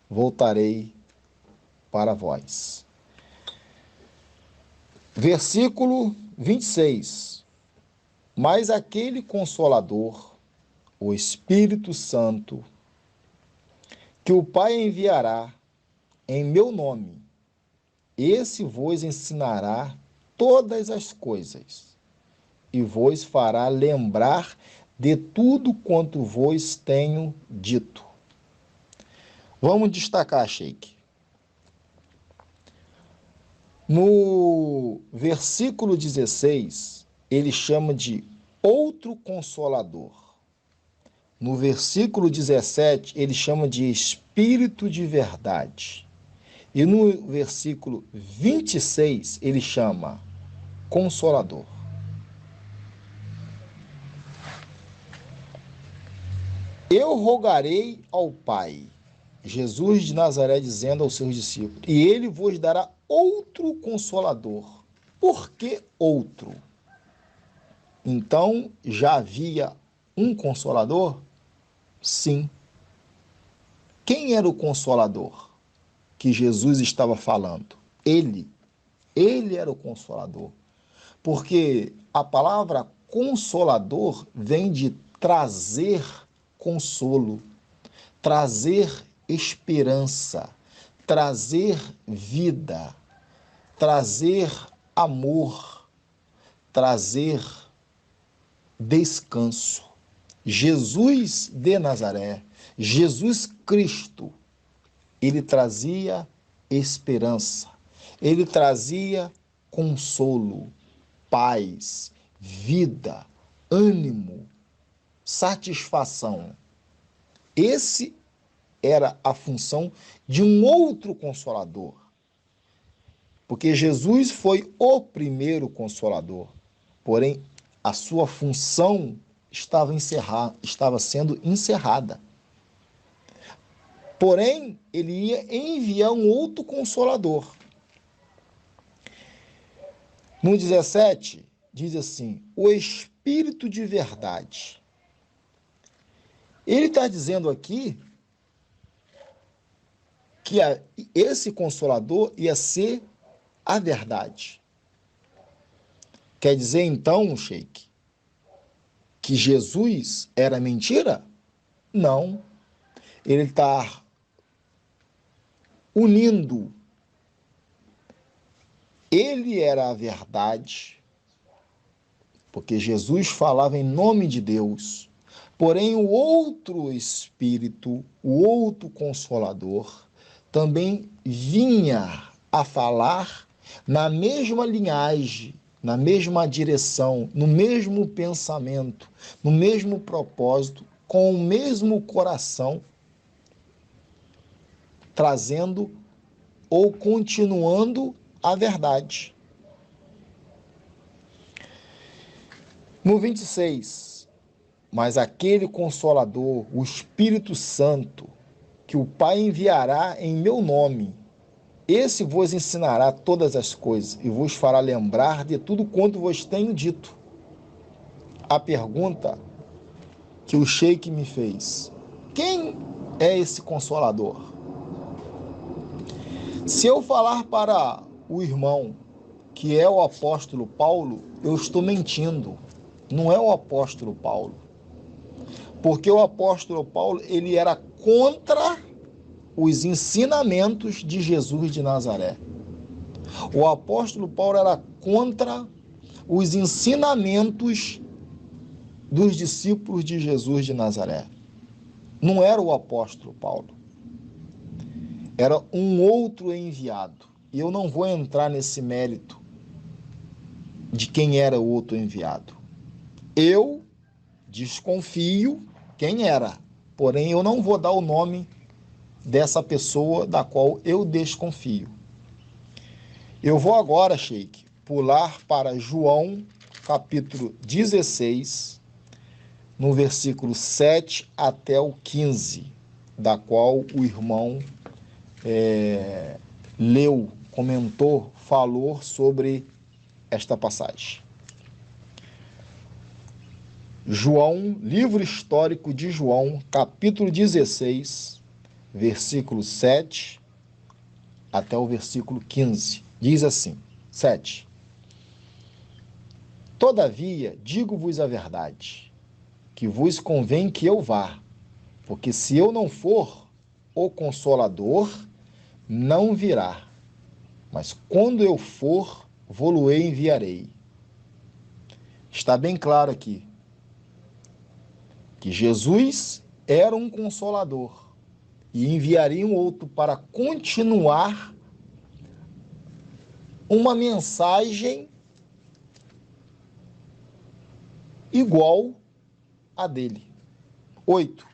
voltarei para vós. Versículo 26. Mas aquele Consolador, o Espírito Santo, que o Pai enviará em meu nome, esse vos ensinará todas as coisas e vos fará lembrar de tudo quanto vos tenho dito. Vamos destacar, Sheik. No versículo 16, ele chama de outro consolador. No versículo 17, ele chama de Espírito de verdade. E no versículo 26, ele chama Consolador. Eu rogarei ao Pai, Jesus de Nazaré dizendo aos seus discípulos, e ele vos dará outro Consolador. Por que outro? Então, já havia um Consolador? Sim. Quem era o Consolador que Jesus estava falando? Ele era o Consolador. Porque a palavra Consolador vem de trazer consolo, trazer esperança, trazer vida, trazer amor, trazer descanso. Jesus de Nazaré, Jesus Cristo, ele trazia esperança, ele trazia consolo, paz, vida, ânimo, satisfação. Esse era a função de um outro consolador. Porque Jesus foi o primeiro consolador, porém a sua função estava sendo encerrada. Porém, ele ia enviar um outro consolador. No 17, diz assim, o Espírito de verdade. Ele está dizendo aqui que esse consolador ia ser a verdade. Quer dizer, então, Sheik, que Jesus era mentira? Não. Ele está unindo. Ele era a verdade, porque Jesus falava em nome de Deus. Porém, o outro Espírito, o outro Consolador, também vinha a falar na mesma linhagem, na mesma direção, no mesmo pensamento, no mesmo propósito, com o mesmo coração, trazendo ou continuando a verdade. No 26, mas aquele Consolador, o Espírito Santo, que o Pai enviará em meu nome, esse vos ensinará todas as coisas e vos fará lembrar de tudo quanto vos tenho dito. A pergunta que o Sheik me fez. Quem é esse Consolador? Se eu falar para o irmão que é o apóstolo Paulo, eu estou mentindo. Não é o apóstolo Paulo. Porque o apóstolo Paulo, ele era contra os ensinamentos de Jesus de Nazaré. O apóstolo Paulo era contra os ensinamentos dos discípulos de Jesus de Nazaré. Não era o apóstolo Paulo. Era um outro enviado. E eu não vou entrar nesse mérito de quem era o outro enviado. Eu desconfio quem era, porém eu não vou dar o nome dessa pessoa da qual eu desconfio. Eu vou agora, Sheik, pular para João, capítulo 16, no versículo 7 até o 15, da qual o irmão leu, comentou, falou sobre esta passagem. João, livro histórico de João, capítulo 16, versículo 7 até o versículo 15. Diz assim, 7. Todavia, digo-vos a verdade, que vos convém que eu vá, porque se eu não for, o Consolador não virá, mas quando eu for, vô-lo-ei enviarei. Está bem claro aqui que Jesus era um Consolador e enviaria um outro para continuar uma mensagem igual a dele. 8.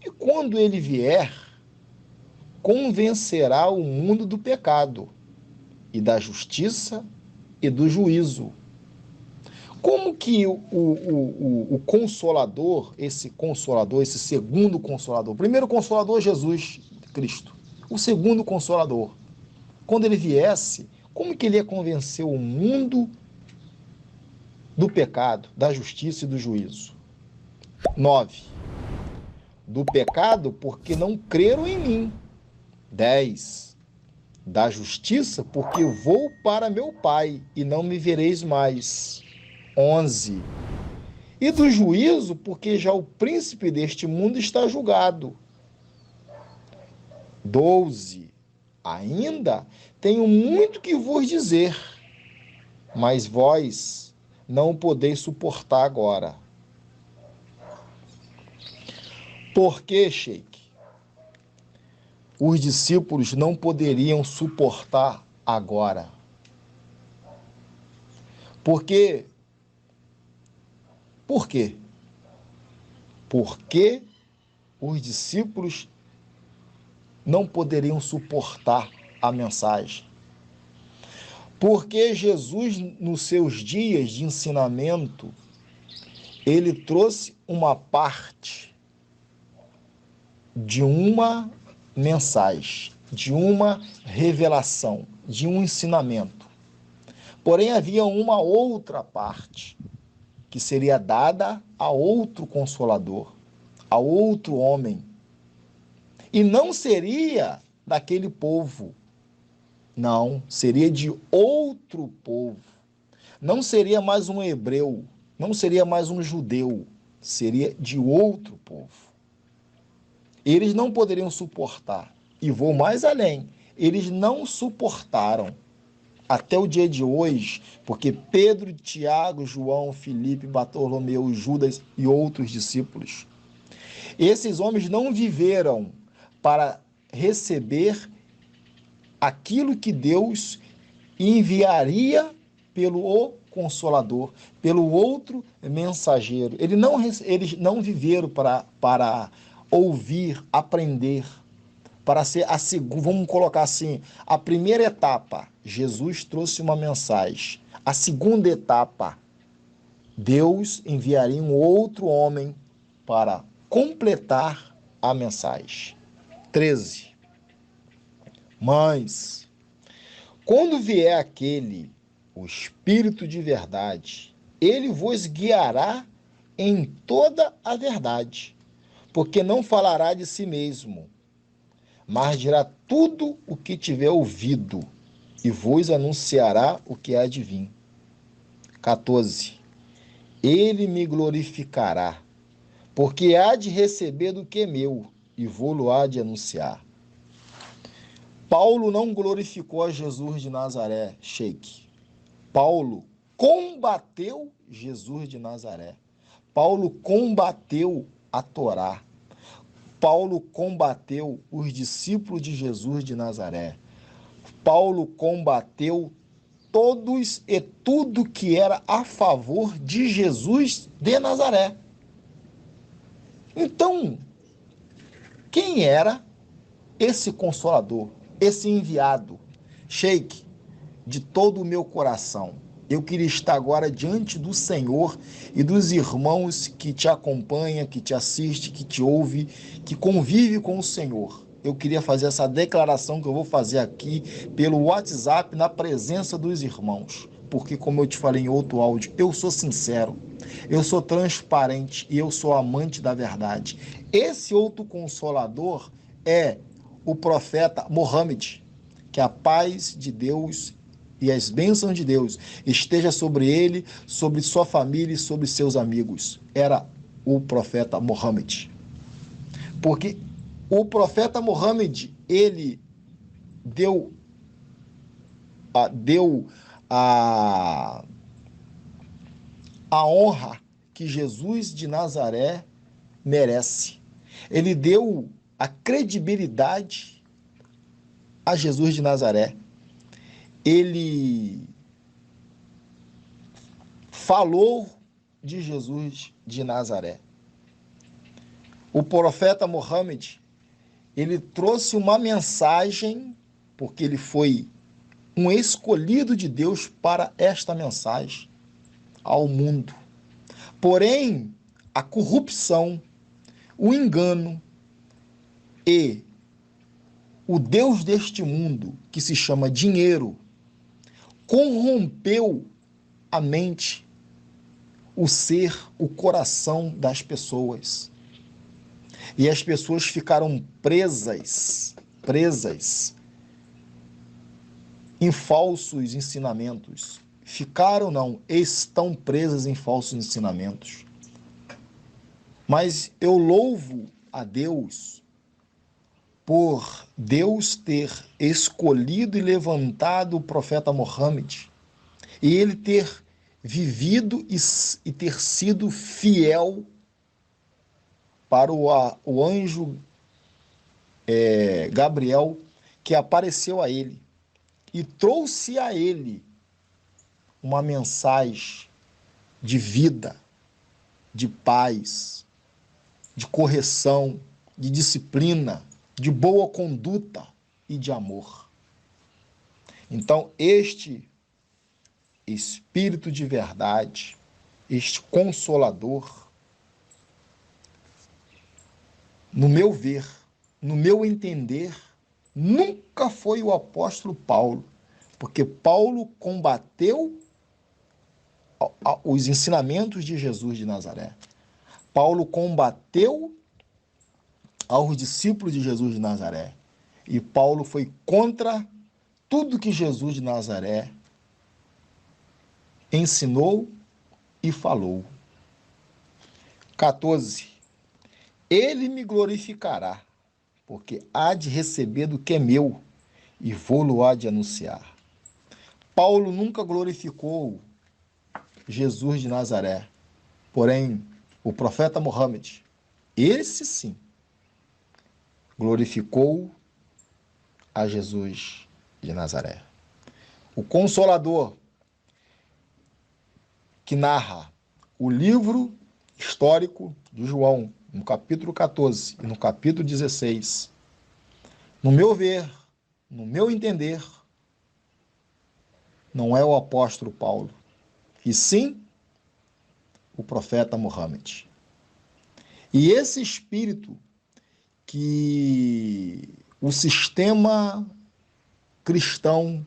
E quando ele vier, convencerá o mundo do pecado e da justiça e do juízo. Como que o Consolador, esse segundo Consolador, o primeiro Consolador, Jesus Cristo, o segundo Consolador, quando ele viesse, como que ele ia convencer o mundo do pecado, da justiça e do juízo? 9. Do pecado, porque não creram em mim. 10. Da justiça, porque vou para meu Pai e não me vereis mais. 11. E do juízo, porque já o príncipe deste mundo está julgado. 12. Ainda tenho muito que vos dizer, mas vós não podeis suportar agora. Por que, Sheik? Os discípulos não poderiam suportar agora. Por quê? Porque os discípulos não poderiam suportar a mensagem. Porque Jesus, nos seus dias de ensinamento, ele trouxe uma parte de uma mensagem, de uma revelação, de um ensinamento. Porém, havia uma outra parte que seria dada a outro Consolador, a outro homem. E não seria daquele povo. Não, seria de outro povo. Não seria mais um hebreu, não seria mais um judeu, seria de outro povo. Eles não poderiam suportar. E vou mais além, eles não suportaram até o dia de hoje, porque Pedro, Tiago, João, Filipe, Bartolomeu, Judas e outros discípulos, esses homens não viveram para receber aquilo que Deus enviaria pelo Consolador, pelo outro mensageiro. Eles não viveram para ouvir, aprender, para ser vamos colocar assim, a primeira etapa, Jesus trouxe uma mensagem. A segunda etapa, Deus enviaria um outro homem para completar a mensagem. 13. Mas, quando vier aquele, o Espírito de verdade, ele vos guiará em toda a verdade, porque não falará de si mesmo, mas dirá tudo o que tiver ouvido e vos anunciará o que há de vir. 14. Ele me glorificará, porque há de receber do que é meu e vou-lo há de anunciar. Paulo não glorificou a Jesus de Nazaré, Sheik. Paulo combateu Jesus de Nazaré. Paulo combateu a Torá. Paulo combateu os discípulos de Jesus de Nazaré. Paulo combateu todos e tudo que era a favor de Jesus de Nazaré. Então, quem era esse consolador, esse enviado? Sheik, de todo o meu coração, eu queria estar agora diante do Senhor e dos irmãos que te acompanham, que te assistem, que te ouvem, que convivem com o Senhor. Eu queria fazer essa declaração que eu vou fazer aqui pelo WhatsApp, na presença dos irmãos. Porque, como eu te falei em outro áudio, eu sou sincero, eu sou transparente e eu sou amante da verdade. Esse outro consolador é o profeta Mohammed. Que a paz de Deus e as bênçãos de Deus esteja sobre ele, sobre sua família e sobre seus amigos. Era o profeta Mohammed. Porque o profeta Mohammed, ele deu a honra que Jesus de Nazaré merece. Ele deu a credibilidade a Jesus de Nazaré. Ele falou de Jesus de Nazaré. O profeta Mohammed, ele trouxe uma mensagem, porque ele foi um escolhido de Deus para esta mensagem ao mundo. Porém, a corrupção, o engano e o Deus deste mundo, que se chama dinheiro, corrompeu a mente, o ser, o coração das pessoas. E as pessoas ficaram presas em falsos ensinamentos. Ficaram, não, estão presas em falsos ensinamentos. Mas eu louvo a Deus por Deus ter escolhido e levantado o profeta Mohammed e ele ter vivido e ter sido fiel para o anjo Gabriel, que apareceu a ele e trouxe a ele uma mensagem de vida, de paz, de correção, de disciplina, de boa conduta e de amor. Então, este Espírito de verdade, este Consolador, no meu ver, no meu entender, nunca foi o apóstolo Paulo, porque Paulo combateu os ensinamentos de Jesus de Nazaré. Paulo combateu aos discípulos de Jesus de Nazaré. E Paulo foi contra tudo que Jesus de Nazaré ensinou e falou. 14. Ele me glorificará, porque há de receber do que é meu, e vou-lo há de anunciar. Paulo nunca glorificou Jesus de Nazaré, porém, o profeta Mohammed, esse sim, glorificou a Jesus de Nazaré. O Consolador, que narra o livro histórico de João, no capítulo 14 e no capítulo 16, no meu ver, no meu entender, não é o apóstolo Paulo, e sim o profeta Mohammed. E esse espírito que o sistema cristão,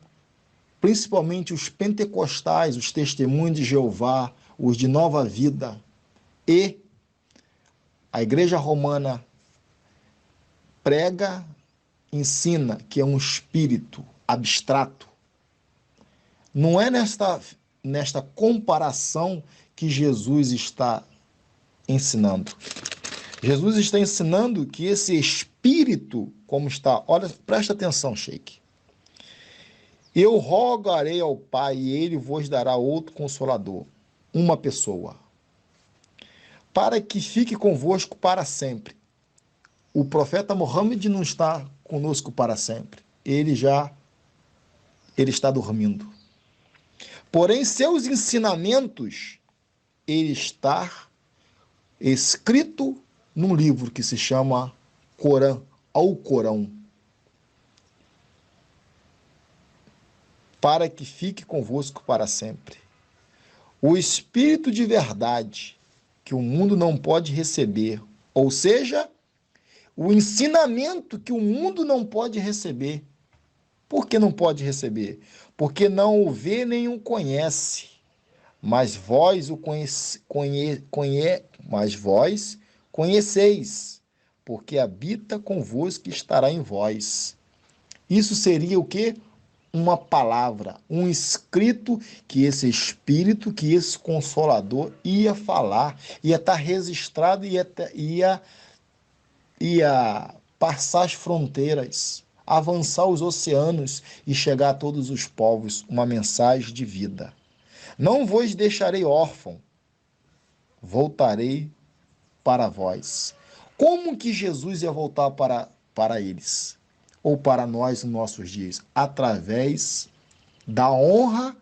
principalmente os pentecostais, os testemunhos de Jeová, os de Nova Vida, E a Igreja Romana prega, ensina que é um espírito abstrato. Não é nesta comparação que Jesus está ensinando. Jesus está ensinando que esse espírito, como está, olha, presta atenção, Sheik. Eu rogarei ao Pai e ele vos dará outro consolador, uma pessoa, para que fique convosco para sempre. O profeta Mohammed não está conosco para sempre. Ele está dormindo. Porém, seus ensinamentos, ele está escrito num livro que se chama Corão, ao Corão, para que fique convosco para sempre. O Espírito de verdade, que o mundo não pode receber, ou seja, o ensinamento que o mundo não pode receber. Por que não pode receber? Porque não o vê nem o conhece, mas vós o conheceis, porque habita convosco e estará em vós. Isso seria o quê? Uma palavra, um escrito que esse Espírito, que esse Consolador ia falar, ia estar registrado, ia passar as fronteiras, avançar os oceanos e chegar a todos os povos, uma mensagem de vida. Não vos deixarei órfão, voltarei para vós. Como que Jesus ia voltar para eles? Ou para nós nos nossos dias? Através da honra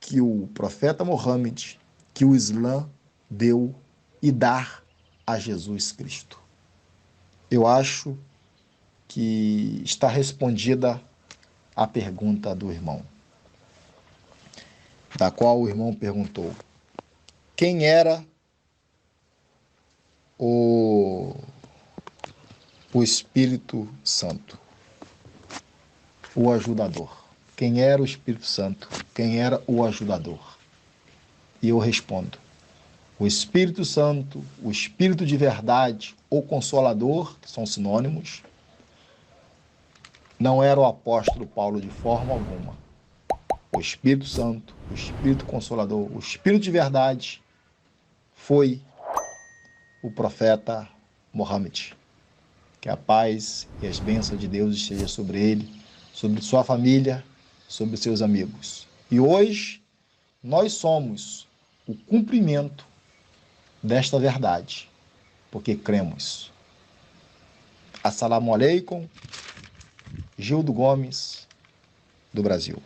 que o profeta Mohammed, que o Islã deu e dá a Jesus Cristo. Eu acho que está respondida a pergunta do irmão, da qual o irmão perguntou: quem era o Espírito Santo? O ajudador. Quem era o Espírito Santo? Quem era o ajudador? E eu respondo: o Espírito Santo, o Espírito de verdade, o Consolador, que são sinônimos, não era o apóstolo Paulo de forma alguma. O Espírito Santo, o Espírito Consolador, o Espírito de verdade foi o profeta Mohammed. Que a paz e as bênçãos de Deus estejam sobre ele, sobre sua família, sobre seus amigos. E hoje nós somos o cumprimento desta verdade, porque cremos. Assalamu alaikum, Gildo Gomes, do Brasil.